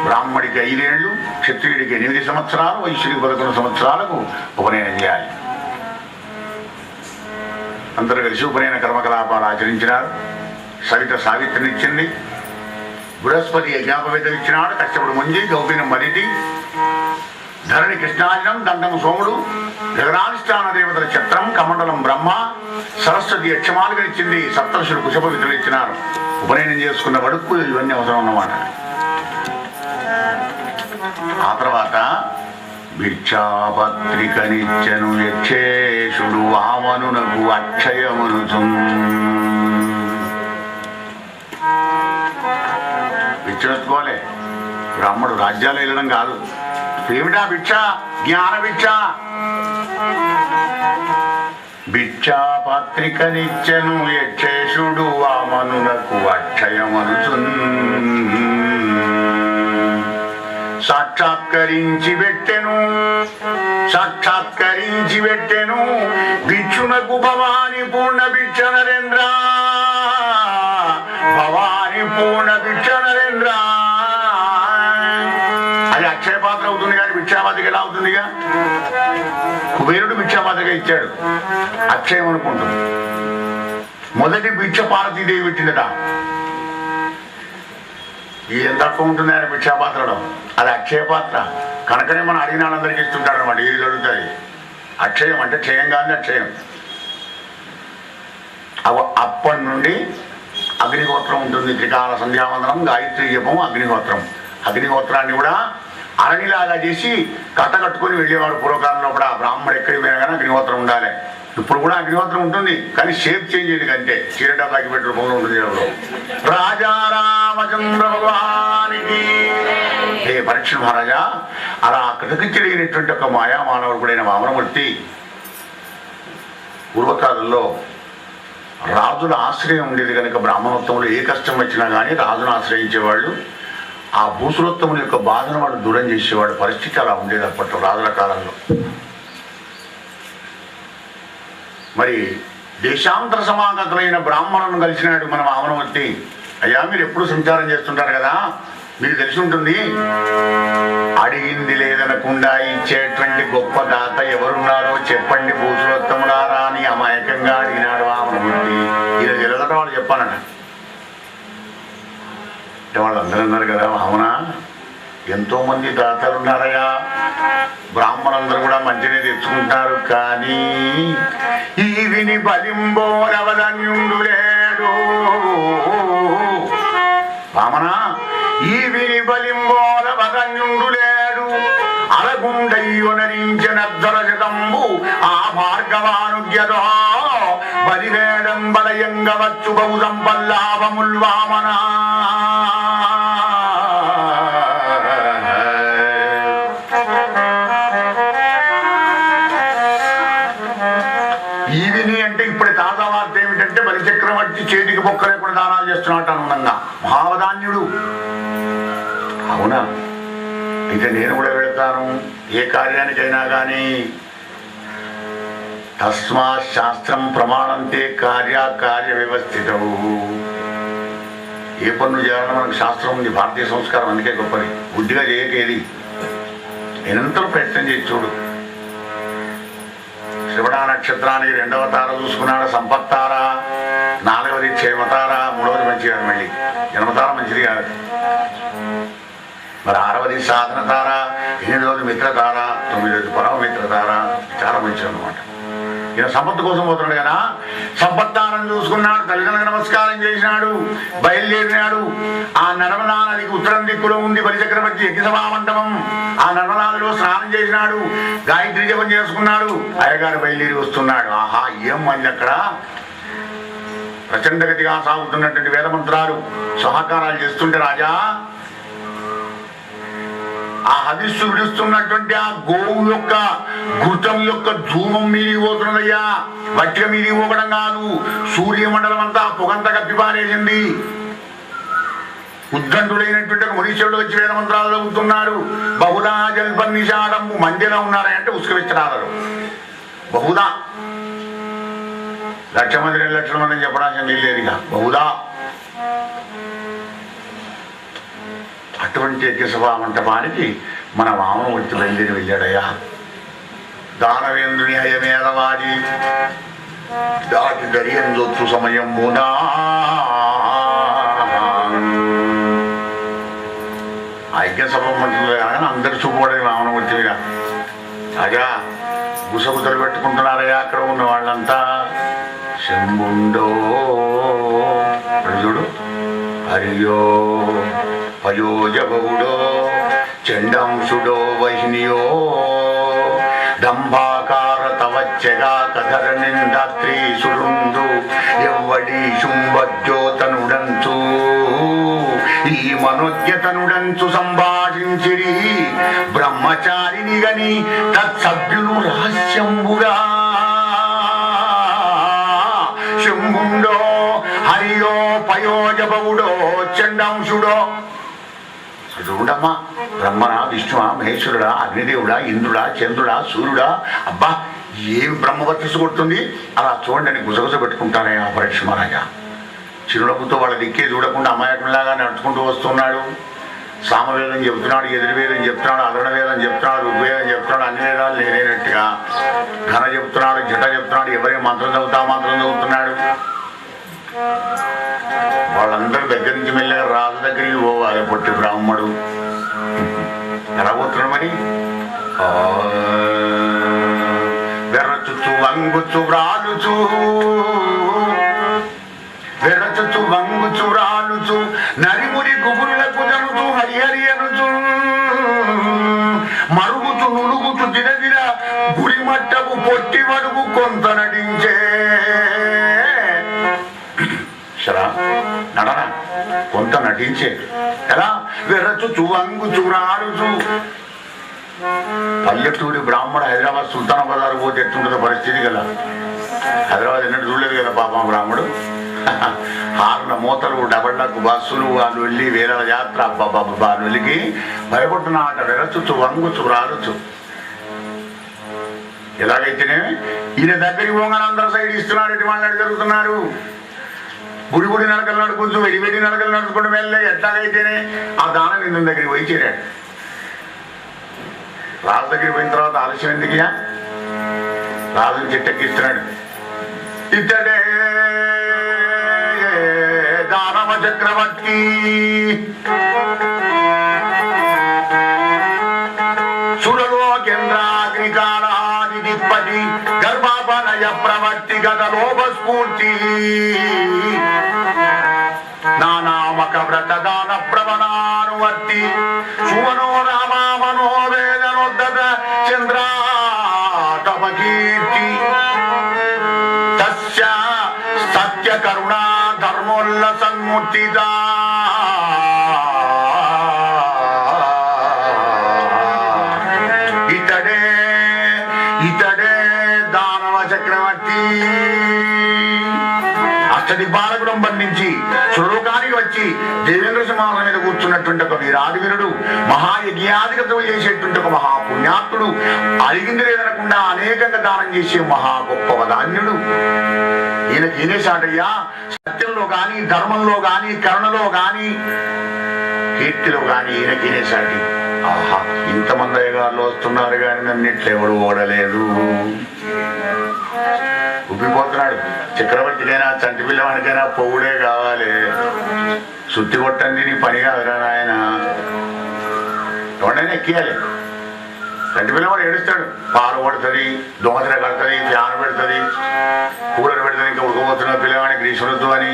బ్రాహ్మడికి 5 ఏళ్ళు, క్షత్రియుడికి 8 సంవత్సరాలు, వైశ్యుడికి 11 సంవత్సరాలకు ఉపనయనం చేయాలి. అందరూ కలిసి ఉపనయన కర్మకలాపాలు ఆచరించినారు. సవిత సావిత్రినిచ్చింది, బృహస్పతి యజ్ఞాపవేదం ఇచ్చినాడు. కశ్యపుడు ముంజి గౌపినం మదిటి, ధరణి కృష్ణాజనం, దండం సోముడు, గగనాధిష్టాన దేవతల ఛత్రం, కమండలం బ్రహ్మ, సరస్వతి యక్షమాలుగా ఇచ్చింది. సప్తర్షులు కుశపవిత్రులు ఇచ్చినారు. ఉపనయనం చేసుకున్న వడుక్కు ఇవన్నీ అవసరం అన్నమాట. ఆ తర్వాత భిక్షాపత్రికనిచ్చెను యక్షేషుడు వామనునకు అక్షయమునుచు. భిక్షెత్తుకోలే, బ్రాహ్మడు రాజ్యాలు వెళ్ళడం కాదు. ఏమిటా భిక్ష? జ్ఞాన భిక్ష. భిక్షాపత్రికనిచ్చెను యక్షేషుడు వామనునకు అక్షయమనుచు. సాక్షాత్కరించి పెట్టెను భిక్షునకు భవాని పూర్ణ భిక్ష నరేంద్ర, భవాని పూర్ణ భిక్ష నరేంద్ర. అది అక్షయ పాత్ర అవుతుంది కానీ భిక్షాపాత్రిక ఎలా అవుతుందిగా? కుబేరుడు భిక్షాపాత్రిక ఇచ్చాడు, అక్షయం అనుకుంటుంది. మొదటి భిక్ష పార్వతీదేవి పెట్టిందట. ఏం తక్కువ ఉంటుంది ఆయన భిక్షాపాత్రలో? అది అక్షయ పాత్ర కనుకనే మనం అడిగిన వాళ్ళందరికీ ఇస్తుంటాడు అనమాట. ఏది దొరుకుతాయి. అక్షయం అంటే క్షయం కాదు, అక్షయం. అప్పటి నుండి అగ్నిహోత్రం ఉంటుంది. త్రికాల సంధ్యావందనం, గాయత్రి జపం, అగ్నిహోత్రం. అగ్నిహోత్రాన్ని కూడా అరణిలాగా చేసి కట్ట కట్టుకొని వెళ్ళేవాడు పూర్వకాలంలో. కూడా బ్రాహ్మడు ఎక్కడికి పోయినా కానీ అగ్నిహోత్రం ఉండాలి. ఇప్పుడు కూడా అగ్నిహోత్రం ఉంటుంది కానీ షేప్ చేంజ్ అయ్యేది కంటే చీరట అగ్గిపెట్టి రూపంలో ఉంటుంది. రాజా రామచంద్ర భగవానికి హే పరీక్ష మహారాజా, అలా కృతకృత్యుడైనటువంటి ఒక మాయా మానవుడుడైన వామనమూర్తి పూర్వకాలంలో రాజుల ఆశ్రయం ఉండేది కనుక బ్రాహ్మణోత్తములు ఏ కష్టం వచ్చినా కానీ రాజును ఆశ్రయించేవాళ్ళు. ఆ భూసురోత్తముల యొక్క బాధను వాడు దూరం చేసేవాడు. పరిస్థితి అలా ఉండేది అప్పట్లో రాజుల కాలంలో. మరి దేశాంతర సమాగతులైన బ్రాహ్మణులను కలిసినాడు మన వామనమూర్తి. అయ్యా, మీరు ఎప్పుడు సంచారం చేస్తుంటారు కదా, మీకు తెలిసి ఉంటుంది. అడిగింది లేదనకుండా ఇచ్చేటువంటి గొప్ప దాత ఎవరున్నారో చెప్పండి భూసురోత్తములారా అని అమాయకంగా అడిగినాడు వామనమూర్తి. ఇలా తెలియదట వాళ్ళు చెప్పానట. అంటే వాళ్ళందరూ అన్నారు కదా, వామన ఎంతో మంది దాతలు ఉన్నారయ్యా, బ్రాహ్మణులందరూ కూడా మంచినే తెచ్చుకుంటారు. కానీ ఈ విని బలింబోరవధన్యుండు లేడు. వామన, ఈ విని బలింబోరవధన్యుండు లేడు. అలగుండయ్యునరించనద్దరజతంబు ఆ భార్గవానుగ్యతో బలివేడం బలయంగవచ్చు బహు సంపల్లాభముల్ వామనా. ఈవిని అంటే ఇప్పుడు తాజా వార్త ఏమిటంటే బలిచక్రవర్తి చేతికి బొక్క లేకుండా దానాలు చేస్తున్నట్టు అనుగుణంగా మహావధాన్యుడు. అవునా? అయితే నేను కూడా వెళతాను ఏ కార్యానికైనా కానీ. తస్మా శాస్త్రం ప్రమాణంతే కార్య వ్యవస్థితవు. ఏ పనులు చేయాలని మనకు శాస్త్రం ఉంది. భారతీయ సంస్కారం అందుకే గొప్పది. బుద్ధిగా చేయకేది నిరంతరం ప్రయత్నం చేసి చూడు. శ్రవణ నక్షత్రానికి 2వ తార చూసుకున్నాడు సంపత్తార, 4వది క్షేమతార, 3వది మంచి కాదు, మళ్ళీ జన్మతార మంచిది కాదు. మరి 6వది సాధన తార, 8వది మిత్రతార, 9వది పరమ మిత్రతార. చాలా మంచిది అన్నమాట. ఈయన సంపత్తు కోసం పోతున్నాడు కదా, సంపత్తానం చూసుకున్నాడు, తల్లిదండ్రులకు నమస్కారం చేసినాడు, బయలుదేరినాడు. ఆ నర్మదా నదికి ఉత్తరం దిక్కులో ఉంది బలిచక్రవర్తి యజ్ఞసభా మండపం. ఆ నర్మదా నదిలో స్నానం చేసినాడు, గాయత్రి జపం చేసుకున్నాడు. అయ్యగారు బయలుదేరి వస్తున్నాడు. ఆహా, ఏం మంది అక్కడ ప్రచండగతిగా సాగుతున్నటువంటి వేద మంత్రాలు సహకారాలు చేస్తుంటే రాజా, ఆ హదిస్సు విడుస్తున్నటువంటి ఆ గోవు యొక్క ఘృతం యొక్క ధూమం మీది పోతున్నదయ్యా. వట్టిగా మీది పోవడం కాదు, సూర్యమండలం అంతా పొగంత కప్పిపారేసింది. ఉద్దండులైనటువంటి ఒక మనుష్యుడు వచ్చి వేద మంత్రాలు చదువుతున్నాడు. బహుదా జల్పన్ నిషాడంబు మందిలో ఉన్నారంటే ఉసుకవిచ్చరాలు. బహుదా 1,00,000 మంది 2,00,000 మంది అని చెప్పడానికి వీల్లేదుగా. బహుదా అటువంటి యజ్ఞసభా మంటపానికి మన వామనమూర్తి బయలుదేరి వెళ్ళాడయ్యా. దానవేంద్రుని హయమేదవాది దాటి దరియందొచ్చు సమయం మూనా. ఆ యజ్ఞసభ మంటలు కానీ అందరు చూపబడేది వామనమూర్తి మీద. రాజా గుసగుసలు పెట్టుకుంటున్నారయ్యా అక్కడ ఉన్న వాళ్ళంతా. శంభుండో ప్రజుడు హరియో పయోజగౌడో చండాంశుడో వహినియో దంభాకార తవచ్చగా కధర నిందాత్రీ సురుందు ఎవ్వడి శుంభజ్యోతనుడంచు ఈ మనోజ్ఞతనుడంచు సంభాషించిరి బ్రహ్మచారిని గని తత్సభ్యులు రహస్యంబుగా. శంభుండో హరియో పయోజబవుడో చండాంశుడో. చూడమ్మా, బ్రహ్మనా విష్ణువా మహేశ్వరుడా అగ్నిదేవుడా ఇంద్రుడా చంద్రుడా సూర్యుడా, అబ్బా ఏమి బ్రహ్మవర్చస్సు కొడుతుంది. అలా చూడండి గుసగుస పెట్టుకుంటానే ఆ పరీక్ష మహారాజా. చిరునవ్వుతో వాళ్ళ దిక్కే చూడకుండా అమాయకంలాగా నడుచుకుంటూ వస్తున్నాడు. సామవేదం చెప్తున్నాడు, ఎదురువేదం చెప్తున్నాడు, అరుణవేదం చెప్తున్నాడు, ఋగ్వేదం చెప్తున్నాడు, అన్ని వేదాలు లేనట్టుగా. ఘన చెప్తున్నాడు, జట చెప్తున్నాడు, ఎవరే మంత్రం చదువుతా మంత్రం చదువుతున్నాడు. వాళ్ళందరి దగ్గర నుంచి మెల్లగా రాజు దగ్గరికి పోవాలి. పొట్టి బ్రాహ్మడు ఎలా పోతున్నాడు మరి? వెర్రచుచ్చు వంగుచు వ్రాలుచు వెర్రచుచ్చు వంగుచు వ్రాలుచు నరిమురి గుబురులకు జనుచు హరిహరి అనుచు మరుగుచు నులుగుచు దినదిన గురిమట్టపు పొట్టి వడుగు కొంత నటించే. శరా నడన కొంత నటించే. ఎలా? వెర్రచుచ్చు వంగుచు వ్రాలుచు. పల్లెటూరి బ్రాహ్మణ హైదరాబాద్ సుల్తానాబాద్ పోతే ఎట్టుంటుందో పరిస్థితి కదా. హైదరాబాద్ ఎన్నట్టు చూడలేదు కదా పాపం బ్రాహ్మడు. హార్న మూతలు డబళ్ళకు బస్సులు వాళ్ళు వెళ్ళి వేరే యాత్ర అబ్బాబాబు వాళ్ళు వెళ్ళి భయపడుతున్న ఆట. వెరచుచ్చు వంగుచు రాలుచు. ఎలాగైతేనే ఈయన దగ్గరికి పోగానే అందరూ సైడ్ ఇస్తున్నాడు, ఇటు వాళ్ళు జరుగుతున్నారు. గుడి గుడి నడకలు నడుకుంటూ వెడి నడకలు నడుచుకుంటూ వెళ్ళే. ఎట్లాగైతేనే ఆ దానం ఇంద్రుని దగ్గరికి పోయి చేరాడు. రాజు దగ్గరికి పోయిన తర్వాత ఆలస్యం ఎందుకుయా? రాజుని చెట్టెక్కిస్తున్నాడు. ఇతడే దానవ చక్రవర్తి సురలోకేంద్రాగ్నికారాదిపతి గర్భాపనయ ప్రవర్తి గత లోభస్ఫూర్తి నానామక వ్రత దాన ప్రవణానువర్తి సుమనో రామా మనోవేదనోద్ధత చంద్రాటవ కీర్తి తస్య సత్య కరుణా ధర్మోల్ల సన్ముర్తిదా. ఇతడే దానవ చక్రవర్తి. అష్టది బాలకుడం బంధించి సురలోకానికి వచ్చి దేవేంద్ర సింహాసనం మీద కూర్చున్నటువంటి ఒక వీరాదివీరుడు, మహాయజ్ఞాధికతలు చేసేటువంటి ఒక మహాపుణ్యాత్ముడు, అడిగింది లేదనకుండా అనేకంగా దానం చేసే మహా గొప్ప వదాన్యుడు. ఈయనకి సాటయ్యా. సత్యంలో గాని, ధర్మంలో గాని, కరుణలో గాని, కీర్తిలో గాని ఈయనకి సాటి. ఆహా, ఇంతమంది అయ్యగారులు వస్తున్నారు కానీ నన్ను ఇట్లెవడు ఓడలేదు. ఉబ్బిపోతున్నాడు. చక్రవర్తికైనా చంటి పిల్లవాడికైనా పొగుడే కావాలి. సుత్తి కొట్టండి నీ పని కాదురా నాయన. ఎవడైనా ఎక్కియాలి. చంటి పిల్లవాడు ఏడుస్తాడు. పాలు పడుతుంది, దోమతెర కడుతుంది, ఫ్యాన్ పెడుతుంది, కూలర్ పెడుతుంది, ఇంకా ఉడకపోతున్న పిల్లవాడిని గ్రీష్మరుద్దు అని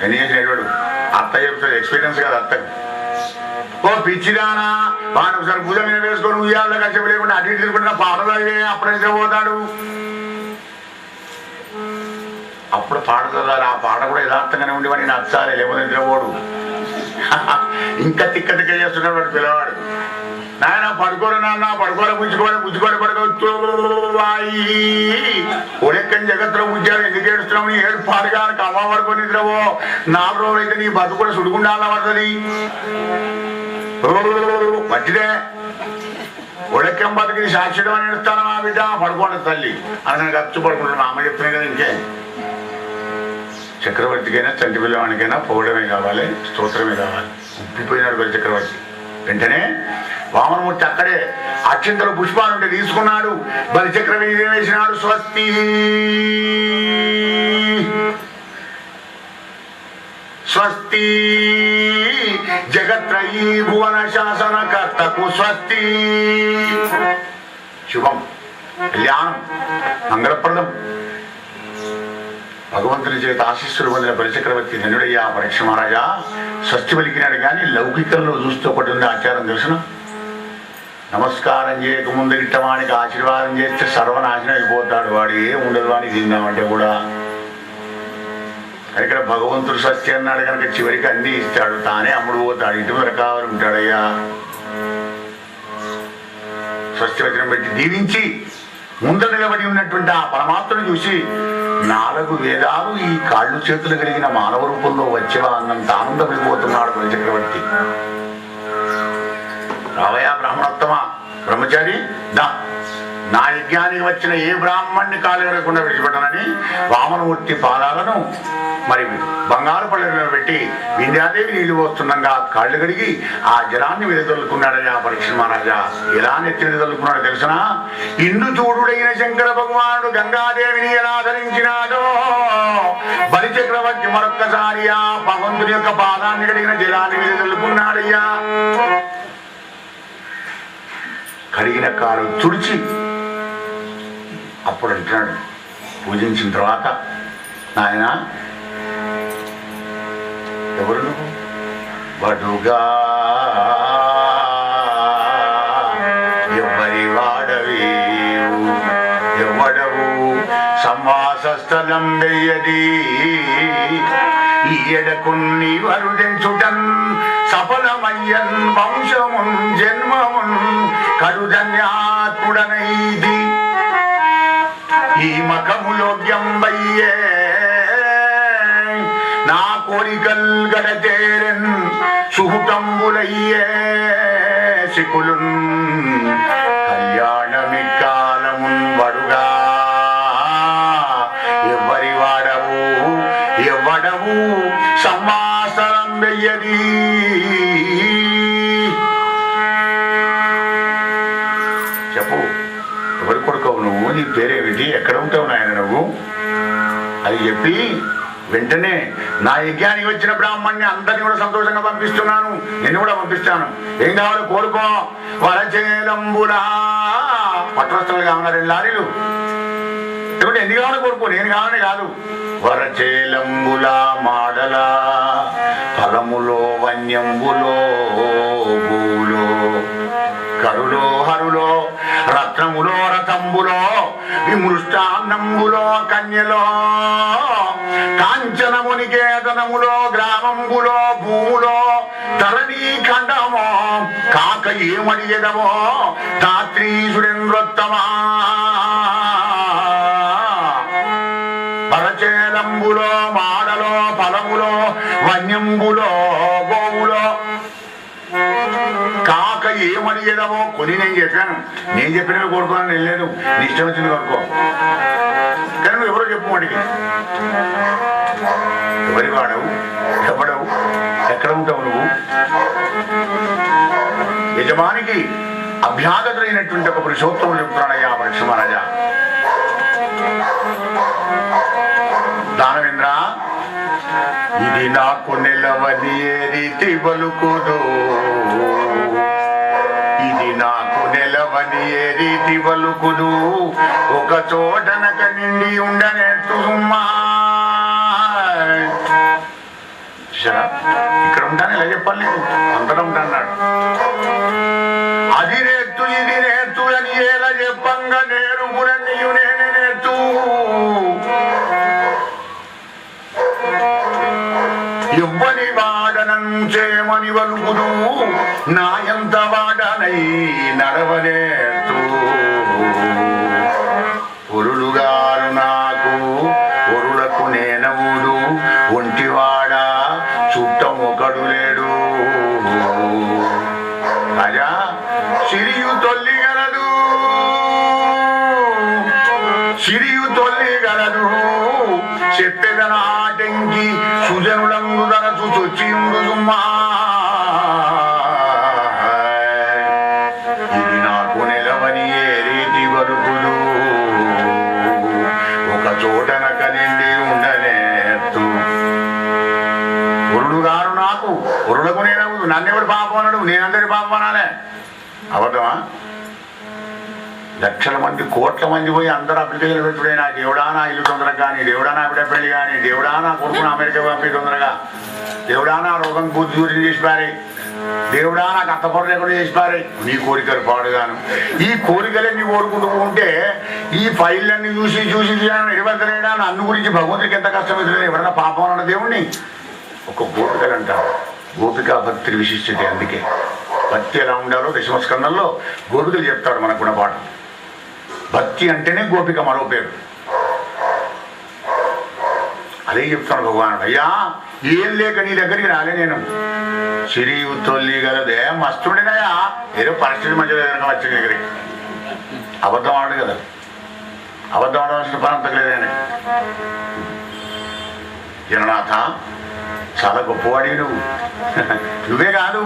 ఎన్ని చేసి నేర్పాడు. అత్త చెప్తుంది, ఎక్స్పీరియన్స్ కదా అత్తకు. ఓ పిచ్చిదానా వాడు ఒకసారి భుజం మీద వేసుకొని ఉయ్యాల్లో కష్టం లేకుండా అటు ఇటు తిరుగుతున్న పాటలు అప్పుడు నిద్రపోతాడు. అప్పుడు పాట చదవాలి. ఆ పాట కూడా యథార్థంగానే ఉండి వాడిని నచ్చాలి, లేకపోతే నిద్రపోడు. ఇంకా తిక్క తిక్క చేస్తున్నాడు వాడు పిల్లవాడు. నాయన పడుకోరు నాన్న, పడుకోర బుజ్జుకోని పడుకోవచ్చు ఒడెక్కని జగత్తులో ఉద్యోగం ఎందుకు ఏడుస్తున్నావు? నీ ఏడు పాడుగా అమ్మ పడుకొని నిద్రవో. 4 రోజులు అయితే నీ బతుకు కూడా సుడుకుండా పడుతుంది. పట్టిదే ఒడెక్కం బతుకుని సాక్షిడం అని ఏడుస్తాను మా బిడ్డ, పడుకోండి తల్లి అని నేను ఖర్చు పడుకుంటున్నాను. అమ్మ చెప్తున్నాయి కదా. ఇంకే చక్రవర్తికైనా చంటి పిల్లవాడికైనా పోవడమే కావాలి, స్తోత్రమే కావాలి. ఉప్పిపోయినాడు బలి చక్రవర్తి. వెంటనే వామనమూర్తి అక్కడే అక్షంతలు పుష్పాలుంటే తీసుకున్నాడు. బలి చక్రవర్తి వేసినాడు. స్వస్తి స్వస్తి జగత్రయీ భువన శాసన కర్తకు స్వస్తి. శుభం, కళ్యాణం, మంగళప్రదం. భగవంతుని చేత ఆశీస్సులు పొందిన బలిచక్రవర్తి ధనుడయ్యా. పరీక్ష మహారాజా స్వస్తి పలికినాడు. కానీ లౌకికంలో చూస్తూ ఒకటి ఉంది ఆచారం తెలుసున. నమస్కారం చేయక ముందు ఇట్టవానికి ఆశీర్వాదం చేస్తే సర్వనాశనం అయిపోతాడు. వాడు ఏం ఉండదు వాడిని తిందామంటే కూడా. ఇక్కడ భగవంతుడు స్వస్తి అన్నాడు కనుక చివరికి అన్ని ఇస్తాడు. తానే అమ్ముడు పోతాడు. ఇటువంటి కావాలి ఉంటాడయ్యా. స్వస్తి వచనం పెట్టి దీవించి ముందర నిలబడి ఉన్నటువంటి ఆ పరమాత్మను చూసి 4 వేదాలు ఈ కాళ్ళు చేతులు కలిగిన మానవ రూపంలో వచ్చేవా అన్నంత ఆనందపడిపోతున్నాడు బలిచక్రవర్తి. రావయా బ్రాహ్మణోత్తమా, బ్రహ్మచారి దా, నా యజ్ఞానికి వచ్చిన ఏ బ్రాహ్మణ్ణి కాలు ఎరగకుండా విడిచిపెట్టనని వామనమూర్తి పాదాలను మరి బంగారు పళ్ళెలో పెట్టి వింధ్యాదేవి నీళ్లు పోస్తుండగా కాళ్ళు కడిగి ఆ జలాన్ని వెదజల్లుకున్నాడని ఆ పరీక్ష మహారాజా. ఎలా నెత్తి వెదజల్లుకున్నాడో తెలుసునా? ఇందు చూడుడైన శంకర భగవానుడు గంగాదేవిని ఎలా ధరించినాడో బలి చక్రవర్తి మరొక్కసారి ఆ భగవంతుని యొక్క పాదాన్ని కడిగిన జలాన్ని వెదజల్లుకున్నాడయ్యా. కడిగిన కాలు తుడిచి అప్పుడు అంటున్నాడు పూజించిన తర్వాత, నాయన ఎవరు నువ్వు? వడుగా ఎవరి వాడవేవు ఎవడవు సంవాస స్థలం వెయ్యది ఈయడకున్ని వరుడెంచుటన్ సఫలమయ్యన్ వంశమున్ జన్మమున్ కరుధన్యాత్ముడనైది ఈ మకములోగ్యంబయ్యే నా కోరికల్ గడతేరన్ సుహృతంబులయ్యే సికులున్ కళ్యాణమికాలమున్ వడుగా ఎవరి వాడవు ఎవడవు సంవాసరం వెయ్యది. చెప్పు, ఎవరి కొడుకవు నువ్వు? నీ పేరేమిటి? ఎక్కడ ఉంటావు నాయన నువ్వు? అది చెప్పి వెంటనే నా యజ్ఞానికి వచ్చిన బ్రాహ్మణ్ణి అందరినీ కూడా సంతోషంగా పంపిస్తున్నాను, నిన్ను కూడా పంపిస్తాను. ఏం కావాలో కోరుకో. వరచేలంబులా పట్టవస్త్రాలు కావాలా 2 లారీలు. ఎందుకంటే ఎన్ని కావాలో కోరుకో, నేను కావాలని కాదు. వరచేలంబులా మాడలా ఫలములో వన్యంబులో భూలో కరులో హరులో రత్నములో రథంబులో విమృష్టాన్నంబులో కన్యలో కాంచనమునికేతనములో గ్రామంబులో భూములో తరణీ ఖండమో కాక ఏమడిగెదమో ధాత్రీసుడెంద్రోత్తమా. పరచేలంబులో మాడలో ఫలములో వన్యంబులో గోవులో కాక ఏమడిగేదామో కొని నేను చెప్పాను. నేను చెప్పినవి కోరుకోవాలని వెళ్ళలేదు, నీ ఇష్టం వచ్చింది కోరుకో. కానీ నువ్వు ఎవరో చెప్పు వాడికి. ఎవరి వాడవు, ఎవడవు, ఎక్కడ ఉంటావు నువ్వు? యజమానికి అభ్యాగతులైనటువంటి ఒక పురుషోత్తముడు చెప్తున్నాడయ్యా పరీక్ష మహారాజా. దానవేంద్ర, ఇది నాకు నెలవని ఏ రీతి బలుకుదో, ఇది నాకు నెలవని ఏ రీతి పలుకుదు ఒక చోటనక నిండి ఉండనెత్తుమా. ఇక్కడ ఉంటాను ఇలా చెప్పాలి నీకు అందరం ఉంటాడు. అది నేర్తు ఇది నేర్తు అని ఎలా చెప్పంగా నేరుములన్నీ నేనే నేర్తు. ఎవ్వని వాడనంచేమని వలుకుదు నా ఎంత వాడనై నడవనేర్తు. ఒరులుగారు నాకు ఒరులకు నేనవుడు ఒంటివాడ చుట్టం ఒకడు లేడు. రాజా సిరియు తొల్లిగలదు సిరియు తొల్లిగలదు చెప్పెదనాటంకి సుజనులందు తనసు చొచ్చిండు సుమ్మా. ఇది నాకు నిలవని ఏ రీతి బలుకుదు ఒక చోటనక నిండి ఉండనేత్తు. ఒరుడుగారు నాకు ఒరుడుకు నేనవు నన్నెవడు పాపం అన్నాడు నేనందరి పాపం అనాలే అబద్ధమా? లక్షల మంది కోట్ల మంది పోయి అందరూ అప్లికేషన్ పెట్టుడే నా దేవుడా నా ఇల్లు తొందరగా కానీ దేవుడా నా బిడ్డ పెళ్లి కానీ దేవుడా నా కొడుకును అమెరికా పంపి తొందరగా దేవుడా నా రోగం కూర్చూరి చేసి పారే దేవుడా నాకు అత్తపొర లేకుండా చేసి పారే. నీ కోరికలు పాడుగాను ఈ కోరికలన్నీ కోరుకుంటూ ఉంటే ఈ ఫైళ్ళన్నీ చూసి చూసి నిలబెడతలేడా అన్ను గురించి భగవంతుడికి ఎంత కష్టమవుతుంది. ఎవరైనా పాపం అన్న దేవుణ్ణి ఒక గోపికలు అంటారు. గోపికా భక్తి విశిష్టత. అందుకే భక్తి ఎలా ఉండాలో దశమస్కందంలో గోపికలు చెప్తాడు మనకు గుణపాఠం. భక్తి అంటేనే గోపిక మరో పేరు. అదే చెప్తాను భగవానుడు. అయ్యా ఏం లేక నీ దగ్గరికి రాలే నేను సిరియు తొల్లిగలదే మస్తుండేనయా ఏదో పరిస్థితి మధ్య వచ్చిన దగ్గరికి. అబద్ధం ఆడు కదా అబద్ధం ఆడవలసిన పని అంతలేదని. జననాథ చాలా గొప్పవాడి నువ్వే కాదు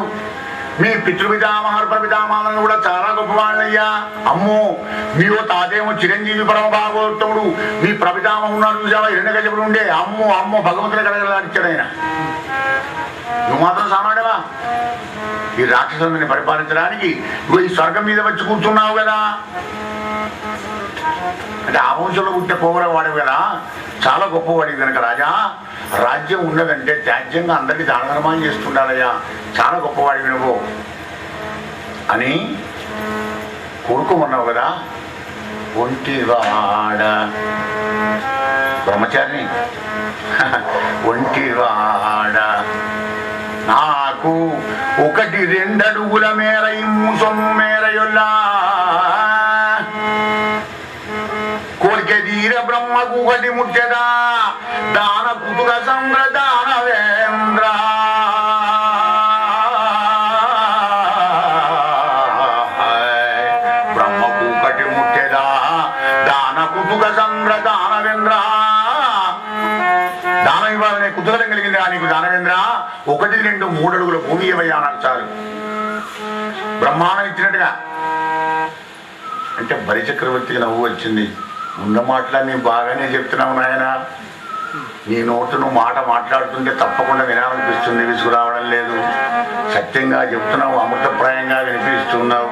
మీ పితృపితామహర్ ప్రపితామహలను కూడా చాలా గొప్పవాళ్ళయ్యా. అమ్మో మీ ఓ తాతేమో చిరంజీవి పరమ భాగవతముడు మీ ప్రపితామహ ఉన్నాడు చూసావా హిరణ్యకశిపుడు ఉండే అమ్మో అమ్మో భగవంతుడే కలగలాడిచ్చాడు ఆయన. నువ్వు మాత్రం సామాడవా ఈ రాక్షసుని పరిపాలించడానికి నువ్వు ఈ స్వర్గం మీద వచ్చి కూర్చున్నావు కదా. అంటే ఆ వంశంలో పుట్టే పోగర వాడు కదా చాలా గొప్పవాడి కనుక రాజా రాజ్యం ఉన్నదంటే త్యాజ్యంగా అందరికీ దాన ధర్మాలు చేస్తుండాలయ్యా చాలా గొప్పవాడివి నువ్వు అని కోరుకోమన్నావు కదా. ఒంటివాడ బ్రహ్మచారిని ఒంటివాడ నాకు ఒకటి రెండడుగుల మేర ఇమ్ము సొమ్ము మేరయొల్లా కోరిక తీర బ్రహ్మకు ఒకటి ముట్టెదా దాన కుతుక సంద్ర దానవేంద్ర. బ్రహ్మకు ఒకటి ముట్టెదా దాన కుతుక సంద్ర దానవేంద్ర. దానం ఇవ్వాలనే కుతూహలం కలిగింది నీకు దానవేంద్ర. 1, 2, 3 అడుగుల భూమి ఇవ్వయ్యా నాకు చాలు బ్రహ్మాండం ఇచ్చినట్టుగా. అంటే బలిచక్రవర్తికి నవ్వు వచ్చింది. ఉన్న మాటలన్నీ బాగానే చెప్తున్నావు నాయన. నీ నోటు నువ్వు మాట మాట్లాడుతుంటే తప్పకుండా వినాలనిపిస్తుంది విసుగు రావడం లేదు. సత్యంగా చెప్తున్నావు అమృతప్రాయంగా వినిపిస్తున్నావు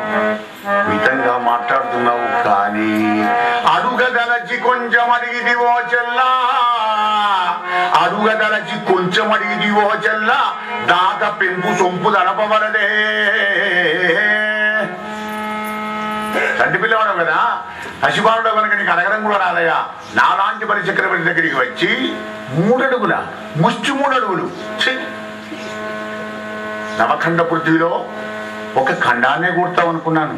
మితంగా మాట్లాడుతున్నావు. కానీ అడుగదలచి కొంచెం అడిగిదివో చెల్లా అడుగదలచి కొంచెం అడిగిదివో చెల్లా దాక పెంపు సొంపు దడపవలదే. తండ్రి పిల్లవాడు కదా పసిబాలుడు కనుక నీకు అడగడం కూడా రాదయ్యా. నాలాంటి బలి చక్రవర్తి దగ్గరికి వచ్చి 3 అడుగుల ముష్టి 3 అడుగులు నవఖండ పృథ్వీలో ఒక ఖండాన్నే కూడతావు అనుకున్నాను.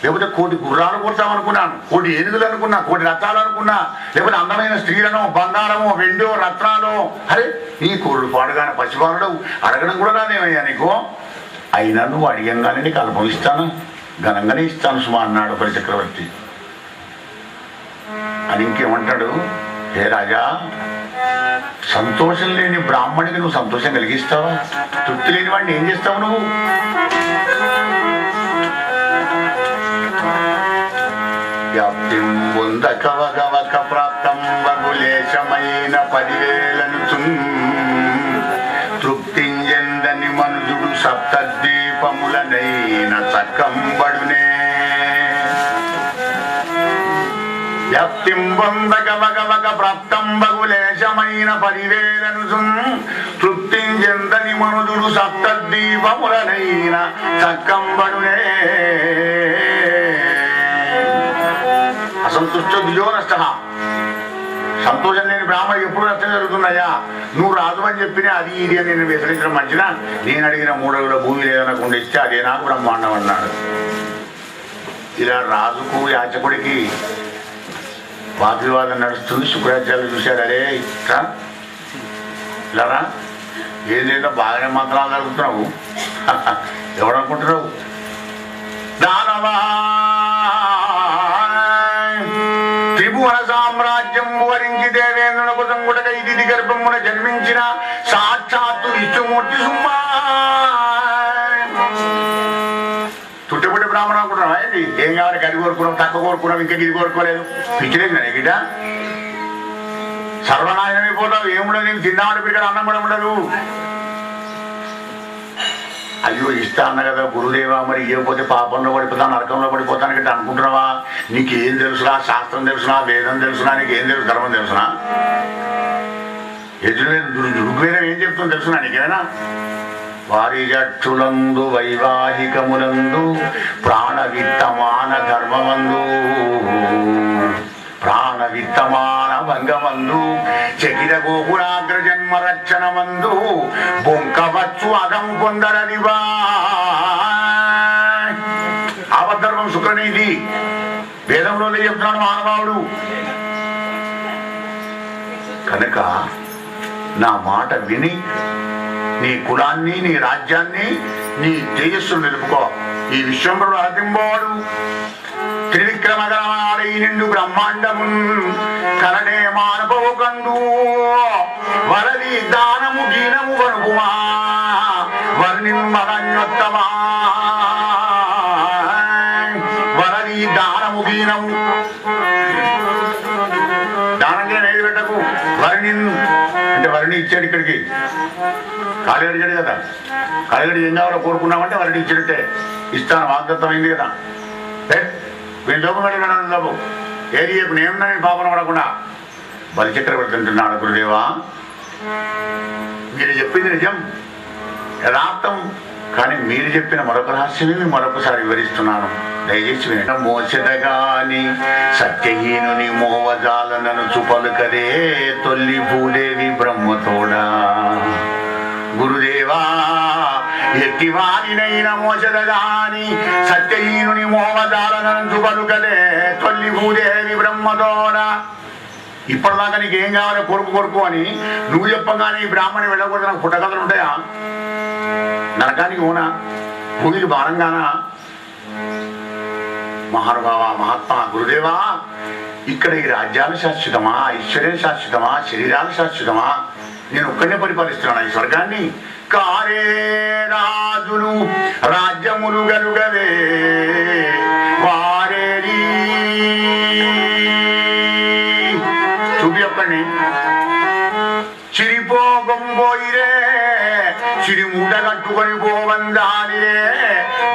లేకపోతే 1,000 గుర్రాలు కూడతావు అనుకున్నాను, 1,000 ఏనుగులు అనుకున్నా, 1,000 రథాలు అనుకున్నా, లేకపోతే అందమైన స్త్రీలను బంగారము వెండో రత్నాలు. అరే నీ కోరుడు పాడుగానే పసిబాలుడు అడగడం కూడా రాదేమయ్యా నీకు. అయినా నువ్వు అడిగంగానే నీకు అనుభవిస్తాను ఘనంగానే ఇస్తాను సుమా అన్నాడు బలి చక్రవర్తి. అని ఇంకేమంటాడు, హే రాజా సంతోషం లేని బ్రాహ్మణికి నువ్వు సంతోషం కలిగిస్తావా? తృప్తి లేని వాడిని ఏం చేస్తావు నువ్వు? వ్యాప్తిం బొందకవగవక ప్రాప్తం వగులేశమైన 10,000 తృప్తింజందని మనుజుడు సప్తద్వీపములనైన చక్కంబడునే. ప్రాప్తిం పొందక వగవక ప్రాప్తం బగులేశమైన పరివేలను తృప్తిం చెందని మనుదుడు సప్తద్వీపములనైన చక్కంబడునే అసంతుష్టో దిజో నష్ట. సంతోషం లేని బ్రాహ్మణుడు ఎప్పుడు నష్టం జరుగుతున్నాయా? నువ్వు రాదు అని చెప్పినా అది ఇది అని నేను విసరించడం మంచిదా? నేను అడిగిన 3 అడుగుల భూమి లేదనకుండా ఇస్తే అదే నాకు బ్రహ్మాండం అన్నాడు. ఇలా రాజుకు యాచకుడికి వాగ్వివాదం నడుస్తుంది. శుక్రాచార్యులు చూశాడు, అరే ఇలారా ఏదేదో బాగానే మంత్రాలు జరుగుతున్నావు ఎవడనుకుంటున్నావు? దానవా త్రిభువన సామ్రాజ్యం వరించి దేవేంద్రునకు సంగుటక ఇది గర్భమున జన్మించిన సాక్షాత్తు విష్ణుమూర్తి సుమ్మా. తుట్టపుట్టి బ్రాహ్మణ అనుకుంటున్నావా? ఏం కావాలి? గది కోరుకున్నావు, తక్కువ కోరుకున్నావు, ఇంకా ఇది కోరుకోలేదు. పిచ్చిలేదు కదా గిట. సర్వనాశనమైపోతావు. ఏముండదు, నేను తిన్నాడు పిల్లలు అన్నం కూడా ఉండదు. అయ్యో ఇస్తా అన్న కదా గురుదేవా, మరి ఇవ్వకపోతే పాపంలో పడిపోతాను, నరకంలో పడిపోతాను గిట్ట అనుకుంటున్నావా? నీకేం తెలుసునా? శాస్త్రం తెలుసునా? వేదం తెలుసునా? నీకేం తెలుసు? ధర్మం తెలుసునా? ఋగ్వేదం ఏం చెప్తుందో తెలుసునా నీకేనా? వారిజక్షులందు వైవాహికములందు ప్రాణవిత్తమాన ధర్మమందు ప్రాణవిత్తమాన భంగమందు చకిర గోకులాగ్ర జన్మ రక్షణమందు బొంకవచ్చు అదం పొందరదివా. ఆపద్ధర్మం శుక్రనీతి వేదంలో చెప్తున్నాడు మానవాడు. కనుక నా మాట విని నీ కులాన్ని, నీ రాజ్యాన్ని, నీ తేజస్సును నిలుపుకో. ఈ విశ్వంబరుడు అతింబోడు త్రివిక్రమగణమాడై నిండు బ్రహ్మాండము కలనే మానపవు కండు వరది దానము గీనము వనుకుమా వర్ణిన్మగన్యోత్తమా. వరది దానము గీనము దానంగా నేది పెట్టకు. వర్ణిన్ అంటే వర్ణి ఇచ్చాడు ఇక్కడికి. ఖాళీ అడిగాడు కదా, ఖాళీ ఏం కావాలో కోరుకున్నామంటే వర్ణి ఇచ్చినట్టే. ఇస్తాను వాగ్దత్తం అయింది కదా. వీళ్ళు లోపం వెళ్ళి లోపు ఏది చెప్పు నేనున్నా నేను పాపన పడకుండా బలిచక్రవర్తి అంటున్నాడు. గురుదేవా మీరు చెప్పింది నిజం, యథార్థం. కానీ మీరు చెప్పిన మరొక రహస్యమే మరొకసారి వివరిస్తున్నాను, దయచేసి వినండి. మోసదగాని సత్యహీనుని మోవజాలనను చుపలుకదే తొల్లి భూదేవి బ్రహ్మతోడా. గురుదేవా ఎట్టివారినైన మోసదగాని సత్యహీనుని మోవజాలనను చుపలుకదే తొల్లి భూదేవి బ్రహ్మతోడా. ఇప్పటిదాకా నీకు ఏం కావాలో కొరుకు అని నువ్వు చెప్పగానే ఈ బ్రాహ్మణి వెళ్ళకూడదు నాకు పుట్టగథలు ఉంటాయా? నరకానికి ఓనా? భూమికి భారంగానా? మహానుభావ మహాత్మా గురుదేవా, ఇక్కడ ఈ రాజ్యాలు శాశ్వతమా, ఐశ్వర్యం శాశ్వతమా, శరీరాలు శాశ్వతమా? నేను ఒక్కనే పరిపాలిస్తున్నాను ఈ స్వర్గాన్ని. కారే రాజులు రాజ్యములు గలుగవే వారేరి. చూపి ఒక్కడిని చిరిపోగొంబోయిరే చిరి మూట కట్టుకొని పోవందానిరే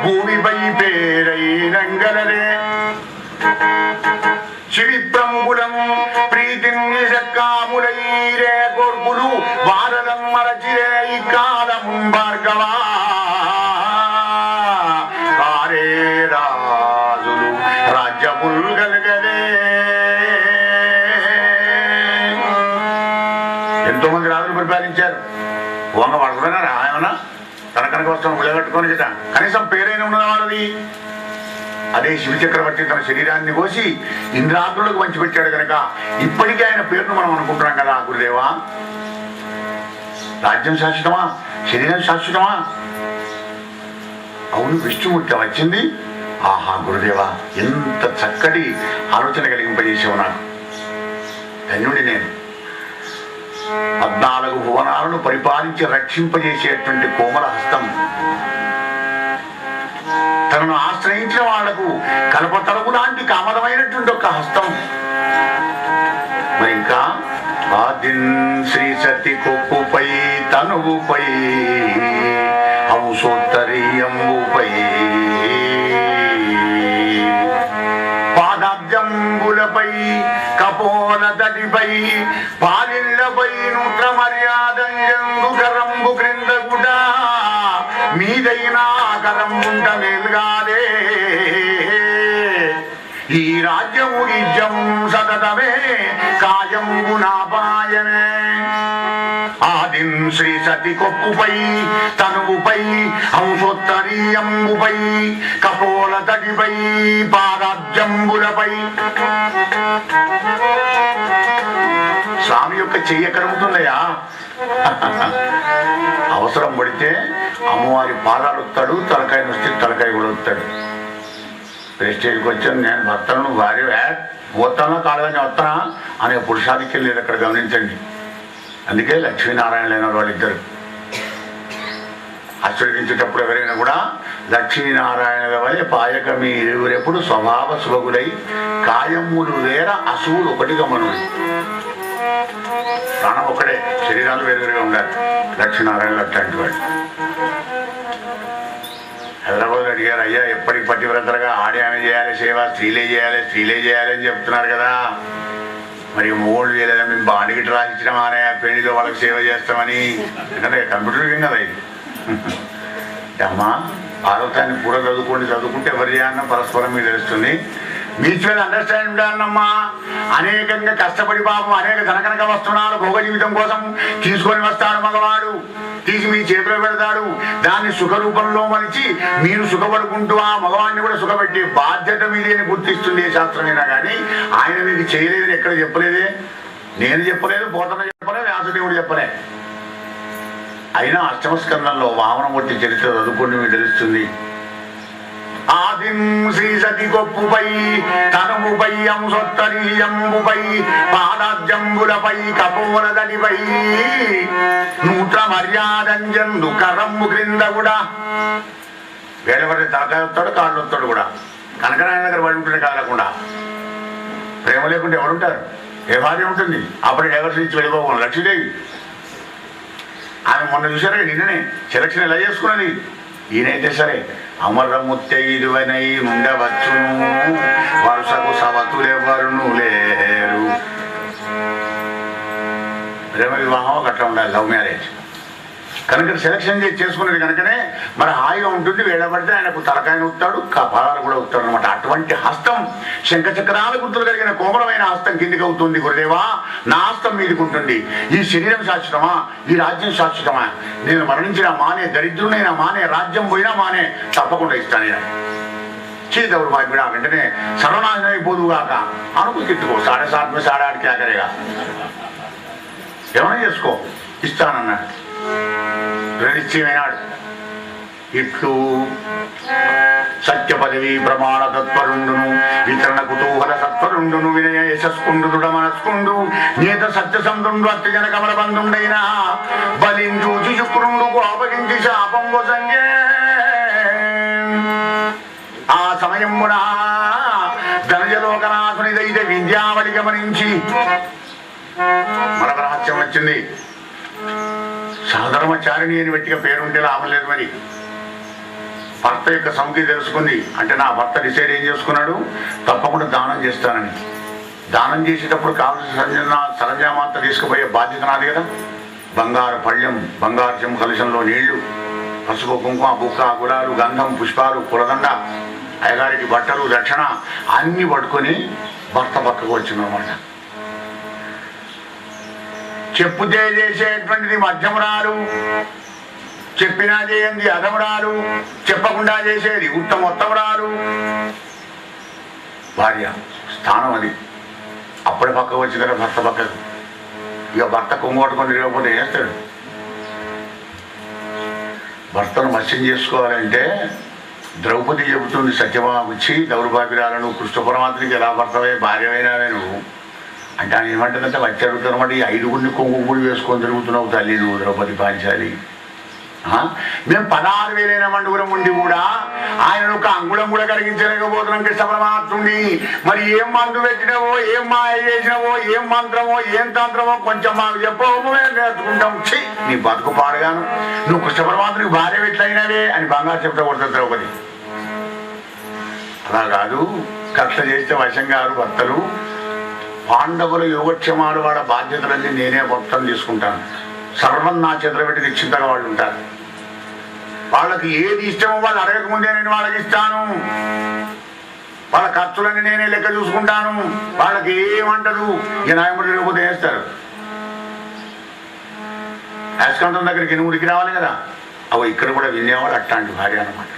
భూమిపై పేరైనంగలరే. చిరి ప్రముఖులం ప్రీతిని సక్కాములైరే కొర్పులు వారలం మరచిరే ఈ కాలము భార్గవా. కారే రాజులు రాజ్యములు గలగలే. ఎంతో మంది రాజులు పరిపాలించారు. వంగ పడుతున్నా ఏమన్నా తన కనుక వస్తాను ఉలగట్టుకొని కదా కనీసం పేరైన ఉన్నది వాళ్ళది. అదే శివచక్రవర్తి తన శరీరాన్ని కోసి ఇంద్రాదులకు పంచిపెట్టాడు కనుక ఇప్పటికీ ఆయన పేరును మనం అనుకుంటున్నాం కదా. గురుదేవా, రాజ్యం శాశ్వతమా, శరీరం శాశ్వతమా? అవును, విష్ణుమూర్తి వచ్చింది. ఆహా గురుదేవా, ఎంత చక్కటి ఆలోచన కలిగింపజేసావు నాకు. ధన్యుడి నేను. 14 భువనాలను పరిపాలించి రక్షింపజేసేటువంటి కోమల హస్తం, తనను ఆశ్రయించిన వాళ్లకు కల్పతరువు లాంటి కామదమైనటువంటి ఒక హస్తం. మరి ఇంకా ఆదిన్ శ్రీ సతి కొప్పుపై తనువుపై హంసోత్తరీయంబుపై పాదాబ్జంబులపై కపోల తడిపై పాలిళ్లపై నూత్ర మర్యాద కరంబు క్రింద కూడా మీదైనా కరంబుంట మేలుగాదే ఈ రాజ్యము ఇజ్యము సతతమే కాయము నాపాయమే ఆదిన్ శ్రీ సతి కొప్పుపై తనువుపై హంసోత్తరీయంబుపై కపోల తడిపై పారాజ్యంబులపై స్వామి యొక్క చెయ్యి ఎక్కడ ఉంటుందయ్యా అవసరం పడితే అమ్మవారి పాదాలు వస్తాడు తలకాయ వస్తే తలకాయ కూడా వస్తాడు ప్రెస్టేజ్కి వచ్చాను నేను భర్తను భార్య పోతానా కాళ్ళని వస్తానా అనే పురుషాధిక్యం లేదు అక్కడ గమనించండి అందుకే లక్ష్మీనారాయణ లేని వాళ్ళిద్దరు ఆశీర్వదించేటప్పుడు ఎవరైనా కూడా లక్ష్మీనారాయణ వలె పాయక మీరెప్పుడు స్వభావ శుభగులై కాయములు వేర అసువులు ఒకటిగా మనుడు ప్రాణం ఒకటే శరీరాలు వేరువేరుగా ఉండాలి లక్ష్మీనారాయణ అట్లాంటి వాడు హైదరాబాద్ అడిగారు అయ్యా ఎప్పటికి పట్టివ్రతలుగా ఆడేమే చేయాలి సేవ స్త్రీలే చేయాలి అని చెప్తున్నారు కదా మరి మూడు చేయలేదా మేము బాండిగిట్ రాసిచ్చినామానే పెళ్లిలో వాళ్ళకి సేవ చేస్తామని ఎందుకంటే కంప్యూటర్ ఏం కదా ఇది అమ్మా భారతాన్ని పూర చదువుకుంటే ఎవరి చేయాలన్నా పరస్పరం మీకు తెలుస్తుంది మ్యూచువల్ అండర్స్టాండింగ్ ఉండాలమ్మా అనేకంగా కష్టపడి పాపం అనేక ధనకనక వస్తున్నాడు భోగ జీవితం కోసం తీసుకొని వస్తాడు మగవాడు తీసి మీ చేతిలో పెడతాడు దాన్ని సుఖరూపంలో మలిచి మీరు సుఖపడుకుంటూ ఆ మగవాడిని కూడా సుఖపెట్టే బాధ్యత మీది అని గుర్తిస్తుంది ఏ శాస్త్రమైనా కానీ ఆయన మీకు చేయలేదని ఎక్కడ చెప్పలేదే నేను చెప్పలేదు పోతన చెప్పలే వ్యాసదేవుడు చెప్పలే అయినా అష్టమ స్కందంలో వామనమూర్తి చరిత్ర చదువుకుంటూ మీకు తెలుస్తుంది ఆదిం శ్రీ సతి కొప్పుపై తనువుపై అంశోత్తరీయంబుపై పాదాబ్జంబులపై కపోలదడిపై నూత్ర మర్యాదంజందు కరంబు క్రింద కూడా వేడవరి తలకాయ వస్తాడు కాళ్ళు వస్తాడు కూడా కనకరాయణ దగ్గర పడి ఉంటుండే కాదకుండా ప్రేమ లేకుంటే ఎవరుంటారు ఏ భార్య ఉంటుంది అప్పుడు డైవర్స్ ఇచ్చి వెళ్ళిపోవాలి లక్ష్మీదేవి ఆమె మొన్న చూసారా నిన్ననే సెలక్షన్ ఎలా చేసుకున్నది ఈయనైతే సరే అమరముత్తైదువనై ఉండవచ్చును వరుసకు సవతులెవరును లేరు ప్రేమ వివాహం అట్లా ఉండాలి లవ్ మ్యారేజ్ కనుక సెలక్షన్ చేసుకున్నది కనుకనే మరి హాయిగా ఉంటుంది వేడబడితే ఆయనకు తలకాయ ఉత్తాడు పాదాలు కూడా ఉత్తాడు అనమాట అటువంటి హస్తం శంఖచక్రాల గుర్తులు కలిగిన కోమలమైన హస్తం కిందికి అవుతుంది గురుదేవా నా హస్తం మీదికి ఉంటుంది ఈ శరీరం శాశ్వతమా ఈ రాజ్యం శాశ్వతమా నేను మరణించిన మానే దరిద్రునైనా మానే రాజ్యం పోయినా మానే తప్పకుండా ఇస్తాను చీదవుడు భాగ్యుడా వెంటనే సర్వనాశనం అయిపోదుగాక అనుకుని తిట్టుకో 7.5 में 8.5 क्या करेगा ఏమైనా చేసుకో ఇస్తానన్నాడు నిశ్చయమైనాడు ఇట్లు సత్య పదవి ప్రమాణ తత్పరుండును వితరణ కుతూహల సత్వరుండును వినయ యశస్కుండు దృఢ మనస్కుండు నేత సత్యసంధుండు అత్యజన కమల బంధుండైన బలించూచి శుక్రుండు అపగించి శాపంబు సంగే ఆ సమయమున ధనజలోకనాథునిదైతే విద్యావళి గమనించి మరొక రహస్యం వచ్చింది సహధర్మచారిణి అని వెట్టిగా పేరుంటే లాభం లేదు మరి భర్త యొక్క సముఖి తెలుసుకుంది అంటే నా భర్త డిసైడ్ ఏం చేసుకున్నాడు తప్పకుండా దానం చేస్తానని దానం చేసేటప్పుడు కావలసిన సరంజామాంతా తీసుకుపోయే బాధ్యత నాది కదా బంగారు పళ్ళెం బంగారు చెంబు కలుషంలో నీళ్లు పసుపు కుంకుమ బుక్క గులాలు గంధం పుష్పాలు పులదండ అయ్యగారికి బట్టలు రక్షణ అన్ని పట్టుకొని భర్త పక్కకు వచ్చిందన్నమాట చెప్పుతే చేసేటువంటిది మధ్యమురాలు చెప్పినా చేయండి అధమురాలు చెప్పకుండా చేసేది ఉత్తమోత్తమురాలు భార్య స్థానం అది అప్పుడే పక్కకు వచ్చిన కదా భర్త పక్కకు ఇక భర్త కొంగొట్టుకొని తిరగకపోతే చేస్తాడు భర్తను మత్స్యం చేసుకోవాలంటే ద్రౌపది చెబుతుంది సత్యభామిచ్చి దౌర్భాగ్యాలను కృష్ణ పరమాత్మకి ఎలా భర్తవే భార్యమైనావే నువ్వు అంటే ఆయన ఏమంటుందంటే వచ్చి అడుగుతారన్నమాట ఈ 5 కొంగుడు వేసుకొని తిరుగుతున్నావు తల్లి నువ్వు ద్రౌపది పాంచాలి మేము 16,000 మండుగురం ఉండి కూడా ఆయన ఒక అంగుళం కూడా కలిగించలేకపోతున్నాం కృష్ణ పరమాత్ముడి మరి ఏం మందు పెట్టినవో ఏం మాయ చేసినవో ఏం మంత్రమో ఏం తంత్రమో కొంచెం మాకు చెప్పవు నేర్చుకుంటాం ఛీ నీ బతుకు పాడుగాను నువ్వు కృష్ణ పరమాత్ముడికి భార్య ఎట్లయినవే అని బంగారు చెప్తా కొడుతుంది ద్రౌపది అలా కాదు కక్ష చేస్తే వశం గారు భర్తలు పాండవుల యోగక్షేమాలు వాళ్ళ బాధ్యతలన్నీ నేనే మొత్తం తీసుకుంటాను, సర్వం నా చేతులు పెట్టి నిశ్చింతగా వాళ్ళు ఉంటారు. వాళ్ళకి ఏది ఇష్టమో వాళ్ళు అడగకముందే నేను వాళ్ళకి ఇస్తాను. వాళ్ళ ఖర్చులన్నీ నేనే లెక్క చూసుకుంటాను. వాళ్ళకి ఏమంటదు, ఇక నాయకుడు లేకపోతే వేస్తారు. యాస్కాంతం దగ్గరికి ఎనుగుడికి రావాలి కదా, అవి ఇక్కడ కూడా వినేవాడు అట్లాంటి భార్య అన్నమాట.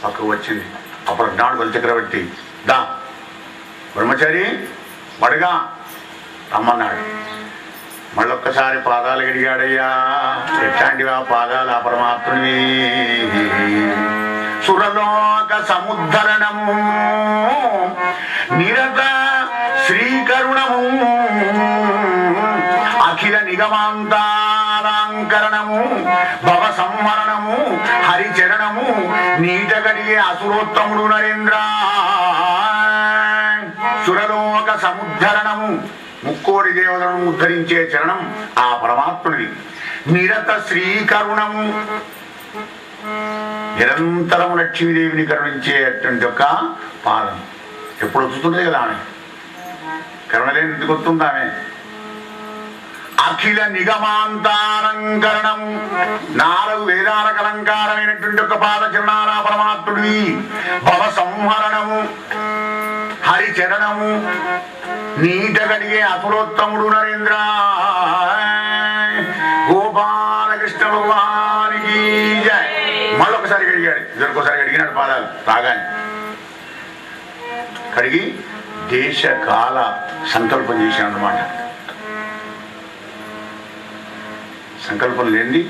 పక్కకు వచ్చింది. అప్పుడు నాడు బలి చక్రవర్తి, దా బ్రహ్మచారి బడుగా రమ్మన్నాడు. మళ్ళొక్కసారి పాదాలు గడిగాడయ్యా. ఎట్లాంటివి ఆ పాదాలు? ఆ పరమాత్ముని సురలోక సముద్ధరణము నిరత శ్రీకరుణము అఖిల నిగమాంతాలంకరణము భవ సంహరణము హరిచరణము నీట గడిగే అసురోత్తముడు నరేంద్ర. సురలోక సముద్ధరణము ముక్కోడి దేవతలను ఉద్ధరించే చరణం ఆ పరమాత్ముడిది. నిరత శ్రీకరుణము నిరంతరము లక్ష్మీదేవిని కరుణించేటువంటి యొక్క పాదం. ఎప్పుడు వస్తుంది కదా ఆమె, కరుణలేని ఎందుకు వస్తుంది ఆమె? అఖిల నిగమాంతాలంకరణము 4 వేదాలకు అలంకారమైనటువంటి ఒక పాద చరణాల పరమాత్ముడివి. భవ సంహరణము హరిచరణము నీట గడిగే అసురోత్తముడు నరేంద్ర. గోపాలకృష్ణ భగవానికి జయ. మళ్ళొకసారి కడిగాడు, ఇద్దరికోసారి కడిగినాడు పాదాలు రాగానే. కడిగి దేశకాల సంకల్పం చేశాడు అన్నమాట. సంకల్పం లేనిది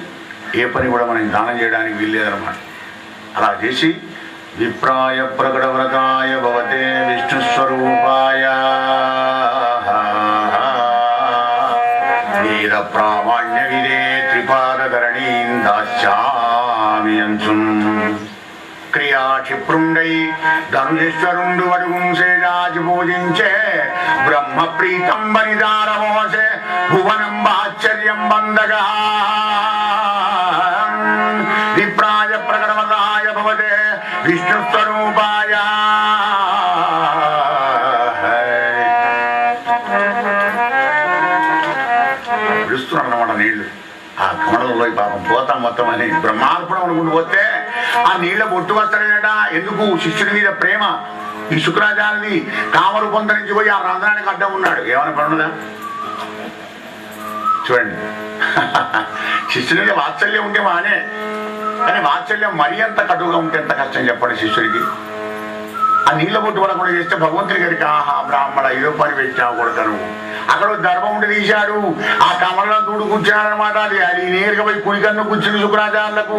ఏ పని కూడా మనం దానం చేయడానికి వీల్లేదన్నమాట. అలా చేసి విప్రాయ ప్రకట వ్రతాయ భవతే విష్ణుస్వరూపాయ వేద ప్రామాణ్య విదే త్రిపాదధరణీం దాస్యామి అంచున్. క్రియా క్షిప్రుండై ధనుజేశ్వరుండు అడుగుం సేజాచి పూజించే బ్రహ్మ ప్రీతం బలిదారమోసే భువనం ఆశ్చర్యం బందగా. విప్రాయ ప్రకటమతాయ భవతే విష్ణుస్వరూపాయ. పిలుస్తున్నాడు అన్నమాట నీళ్లు. ఆ కమలంలో పాపం పోతాం మొత్తం అని బ్రహ్మార్పణం అనుకుంటూ పోతే ఆ నీళ్ళ బొట్టు వస్తాడేనట. ఎందుకు? శిష్యుడి మీద ప్రేమ. ఈ శుక్రాచార్యుడి కామరూపం ధరించి పోయి ఆ రంధ్రానికి అడ్డం ఉన్నాడు. ఏమైనా పనుదా చూడండి. శిష్యుడి మీద వాత్సల్యం ఉంటే మానే, కానీ వాత్సల్యం మరీ అంత కటువుగా ఉంటే ఎంత కష్టం చెప్పండి శిష్యుడికి. ఆ నీళ్ళ బొట్టు పడకుండా చేస్తే భగవంతుడి గారికి ఆహా బ్రాహ్మణ ఇదో పని పెట్టావు కొడతా నువ్వు. అక్కడ ధర్మం ఉండి తీశాడు. ఆ కమలలో తూడు కూర్చున్నాడనమాట. అది నేరుగా పోయి కుడికన్ను కూర్చుని శుక్రాచార్యులకు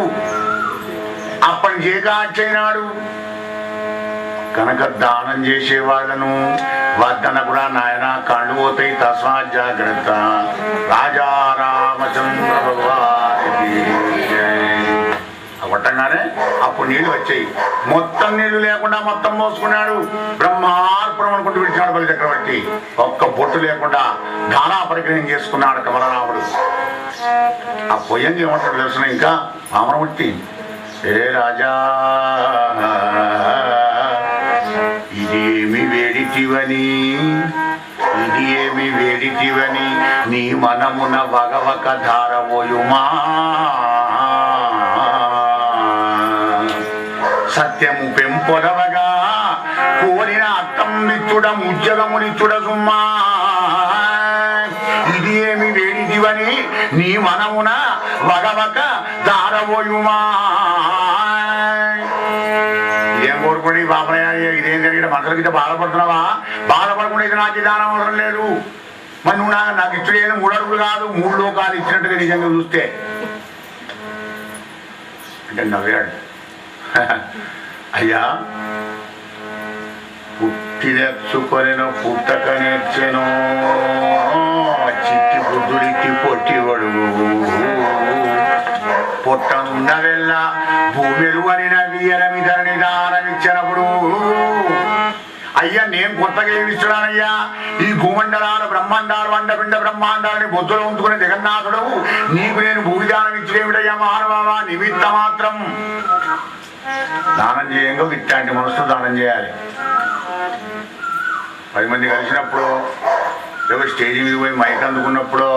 అప్పటి చేకాచైనాడు. కనుక దానం చేసే వాళ్ళను వద్దన కూడా నాయన కళ్ళు పోతాయి, తస్మా జాగ్రత్త. రాజా రామచంద్ర భగవానికి కొట్టంగానే అప్పుడు నీళ్లు వచ్చాయి. మొత్తం నీళ్లు లేకుండా మొత్తం మోసుకున్నాడు. బ్రహ్మార్పణం అనుకుంటూ విడిచాడు బలి చక్రవర్తి. ఒక్క బొట్టు లేకుండా ధారా పరిగ్రహం చేసుకున్నాడు కమలరాముడు. ఆ పొయ్యంగా ఏమంటాడు తెలుసిన ఇంకా మామరముట్టి, ఏ రాజా ఇదేమి వేడిటివని, ఇది ఏమి వేడిటివని నీ మనమున భగవక ధారవోయుమా. సత్యము పెంపొదవగా కోరిన అర్థం నిచ్చుడ ఉద్యోగమునిచ్చుడ సుమ్మా. ఇది ఏమి వేడిదివని నీ మనమున వగవక దారవోయుమా. ఇదేం కోరుకోండి బాబయ్య, ఇదేం జరిగిన మనసులకి బాధపడుతున్నావా? బాధపడకుండా ఇది నాకు దానం అవసరం లేదు. మరి నువ్వు నాకు ఇచ్చుడేది 3 అడుగులు కాదు 3 లోకాలు ఇచ్చినట్టుగా నిజంగా చూస్తే అంటే నవ్వాడు. అయ్యా పుట్టి నేర్చుకొనిను పుట్టక నేర్చెను చిట్టి బుద్ధుడికి పొట్టివడు పొట్టనున్న వెళ్ళ భూమిలు అని నవ్వియరమి ధరణి దానమిచ్చినప్పుడు. అయ్యా నేను కొత్తగా ఏమిస్తున్నానయ్యా? ఈ భూమండలాలు బ్రహ్మాండాలు అండపిండ బ్రహ్మాండాలని బొద్దులో ఉంచుకునే జగన్నాథుడు నీకు నేను భూవిధానం ఇచ్చేవిడయ్యా మానవ నిమిత్త మాత్రం. దానం చేయంగా ఇట్లాంటి మనసుతో దానం చేయాలి. 10 మంది కలిసినప్పుడు లేకపోతే స్టేజ్ మీద పోయి మైక్ అందుకున్నప్పుడు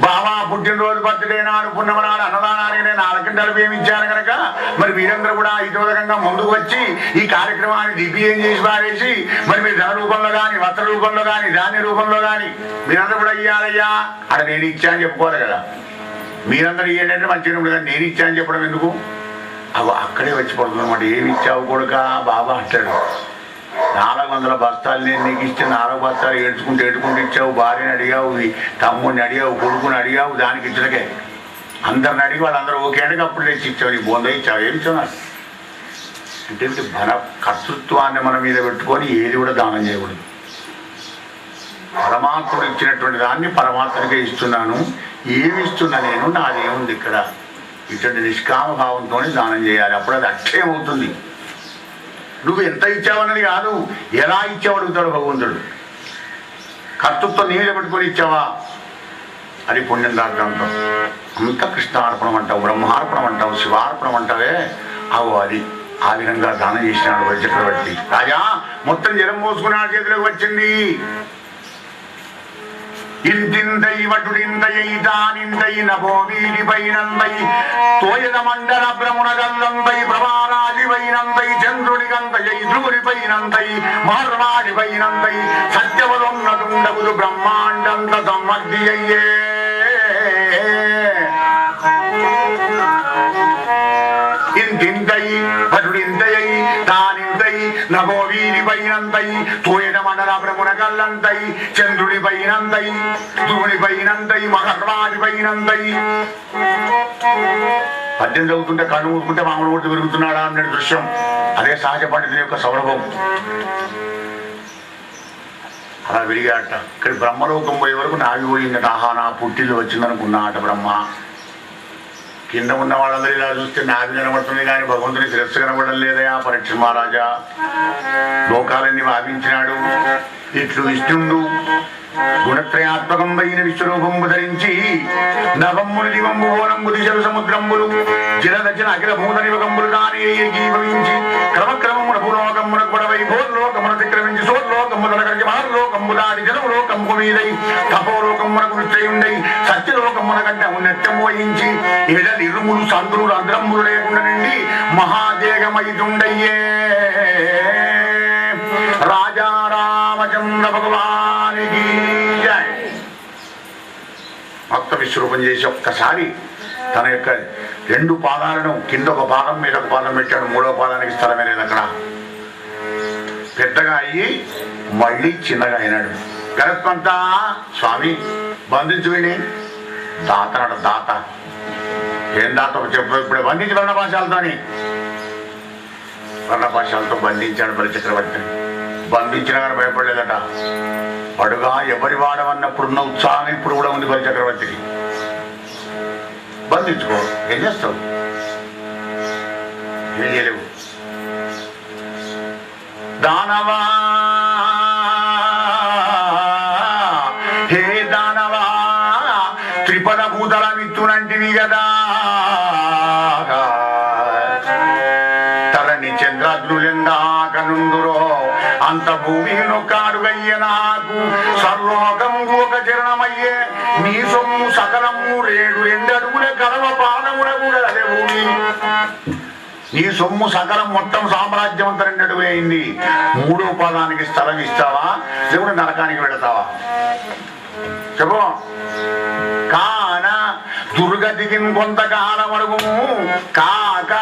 బాబా పుట్టినరోజు బర్త్డే నాడు పున్నమ నాడు అన్నదానానికి నేను 4 కింటాలు బియ్యం కనుక మరి మీరందరూ కూడా ఇతోదకంగా ముందుకు వచ్చి ఈ కార్యక్రమాన్ని దిగ్విజయం చేసి పారేసి మరి మీరు ధన రూపంలో కానీ వస్త్ర రూపంలో కానీ ధాన్య రూపంలో కానీ మీరందరూ కూడా ఇయ్యాలయ్యా అక్కడ నేను ఇచ్చా అని చెప్పుకోవాలి కదా. మీరందరూ ఏంటంటే మంచిగా ఉండదు కానీ నేను ఇచ్చా అని చెప్పడం ఎందుకు? అక్కడే వచ్చి పడుతుంది అన్నమాట. ఏమి ఇచ్చావు కొడుక బాబా అంటాడు. 400 బస్తాలు నేను నీకు ఇస్తే 4 బస్తాలు ఏడ్చుకుంటూ ఇచ్చావు. భార్యని అడిగావు, తమ్ముడిని అడిగావు, కొడుకుని అడిగావు, దానికి ఇచ్చడకే అందరిని అడిగి వాళ్ళందరూ ఓకే అంటే అప్పుడు తెచ్చి ఇచ్చావు. నీ బొంద ఇచ్చావు, ఏమి ఇచ్చావు నాకు అంటే మన కర్తృత్వాన్ని మన మీద పెట్టుకొని ఏది కూడా దానం చేయకూడదు. పరమాత్ముడు ఇచ్చినటువంటి దాన్ని పరమాత్మకే ఇస్తున్నాను. ఏమి ఇస్తున్నా నేను, నాదేముంది ఇక్కడ, ఇటువంటి నిష్కామ భావంతోనే దానం చేయాలి. అప్పుడు అది అక్షయమవుతుంది. నువ్వు ఎంత ఇచ్చావన్నది కాదు, ఎలా ఇచ్చావు అడుగుతాడు భగవంతుడు. కర్తృత్వం నీ మీద పెట్టుకొని ఇచ్చావా, అది పుణ్యం దాంతో. అంత కృష్ణార్పణం అంటావు, బ్రహ్మార్పణం అంటావు, శివార్పణం అంటావే, అవు అది ఆ విధంగా దానం చేసినాడు బలిచక్రవర్తి. రాజా మొత్తం జలం మోసుకున్నాడు, చేతిలోకి వచ్చింది. ఇంతింతై వటుడింతై తానింతై నభోవీడిపైనంతై తోయద మండల భ్రమునగల్లంతై ప్రభారాజిపైనంతై చంద్రునికంతై ధ్రువునిపైనంతై మహర్వాడిపైనంతై సత్యవదొన్నదుండగులు బ్రహ్మాండంత సమ్మగ్ధి అయ్యే. ఇంతింతై వటుడింతై తానింతై నభోవీడిపైనంతై తోయద మండల భ్రమునగల్లంతై చంద్రుడిపైనంతై ధ్రువునిపైనంతై మహర్వాడిపైనంతై. పద్యం చదువుతుంటే కళ్ళు ఊరుకుంటే మామూలు ఊరికి పెరుగుతున్నాడా అనే దృశ్యం. అదే సహజ పండితుని యొక్క సౌరభం. అలా విరిగాట. ఇక్కడ బ్రహ్మలోకం పోయే వరకు నాగిపోయిందట. ఆహా నా పుట్టిల్లు వచ్చిందనుకున్నా అట బ్రహ్మ. కింద ఉన్న వాళ్ళందరూ ఇలా చూస్తే నాభి కనబడుతుంది కానీ భగవంతుని శిరస్సు కనబడడం లేదయా పరీక్ష మహారాజా. లోకాలన్నీ భావించినాడు. ఇట్లు విష్ణుండు గుణత్రయాత్మకంబైన విశ్వరూపంబు ధరించి నవంబులు దివంబు ఓనంబు దిశలు సముద్రంబులు జలదర్శన అఖిల భూత నివకంబులు దాని ఏకీభవించి క్రమక్రమమున భూలోకమున గొడవై భోర్లోకమున తిక్రమించి సోర్లోకమున కలిగి మహర్లోకంబు దాడి జలములోకంబు మీదై తపోలోకమునకు నిశ్చయుండై సత్యలోకమున కంటే ఉన్నత్యము వహించి ఎడలి ఇరుములు సంద్రులు అగ్రములు లేకుండా నిండి మహాదేగమైతుండయ్యే. రాజా రామచంద్ర భగవానికి జై. మొత్తం విశ్వరూపం చేసి ఒక్కసారి తన యొక్క 2 పాదాలను కింద ఒక పాదం మీద ఒక పాదం పెట్టాడు. 3వ పాదానికి స్థలమే లేదు అక్కడ. పెద్దగా అయ్యి మళ్ళీ చిన్నగా అయినాడు. గరత్మంతా స్వామి బంధించు విని దాత నాడు. దాత ఏం దాత చెప్పు. ఇప్పుడే బంధించి వర్ణపాశాలతోని వర్ణపాశాలతో బంధించాడు బలిచక్రవర్తిని. బంధించినా కానీ భయపడలేదట. పడుగా ఎవరి వాడవన్నప్పుడున్న ఉత్సాహం ఇప్పుడు కూడా ఉంది బలిచక్రవర్తికి. బంధించుకో, ఏం చేస్తావు, ఏం చేయలేవు. దానవా హే దానవా త్రిపద భూతల మిత్తునంటివి కదా. తరణి చంద్రగ్నులెందాకనుందురో అంత భూమి నొక్కాడుగయ్య నాకు సర్లోకం ఒక చరణమయ్యే. నీ సొమ్ము సకలము 2 అడుగుల కలవ పాదముల కూడా అదే భూమి. నీ సొమ్ము సకలం మొత్తం సామ్రాజ్యం అంతా 2 అడుగులు అయింది. 3వ పాదానికి స్థలం ఇస్తావా లేకుంటే నరకానికి వెళతావా చెప్పు. కాన దుర్గతికి కొంతకాలం అడుగుము కాక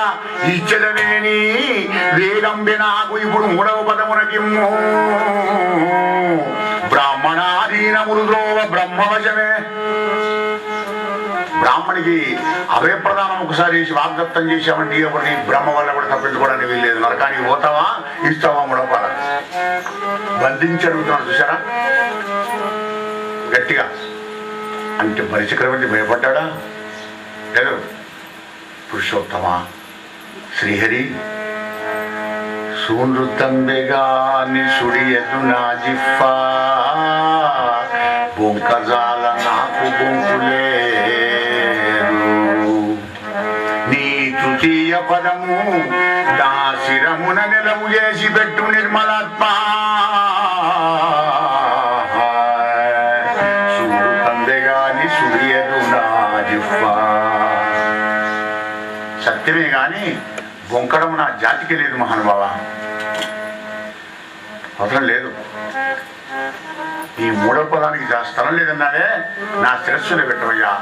ఇచ్చదనేని వేగంబి నాకు ఇప్పుడు 3వ పదమునకిమ్ము. బ్రాహ్మణాధీనములు ద్రోవ బ్రహ్మవశమే. బ్రాహ్మణికి అవే ప్రధానం ఒకసారి చేసి వాగ్దత్తం చేసామంటే ఎవరిని బ్రహ్మ వల్ల కూడా తప్పించుకోవడానికి వీల్లేదు. నరకానికి పోతావా ఇస్తావా 3వ పదం. బంధించి అడుగుతున్నాడు చూసారా గట్టిగా. అంటే బలిచక్రవర్తి భయపడ్డా లేదు. పురుషోత్తమ శ్రీహరి సూనృతంబెగా నిసుడియదు నా జిఫ్ఫా బొంకజాల నాకు బొంకులేరు. నీ తృతీయ పదము నా శిరమున నిలవు చేసి పెట్టు నిర్మలాత్మ. అంతేగాని సుడియదు నా జిహ్వా. సత్యమే గాని బొంకడం నా జాతికి లేదు మహానుభావ, అవసరం లేదు. ఈ మూడవ పదానికి స్థలం లేదన్నాడే, నా శిరస్సులో పెట్టవయ్యా.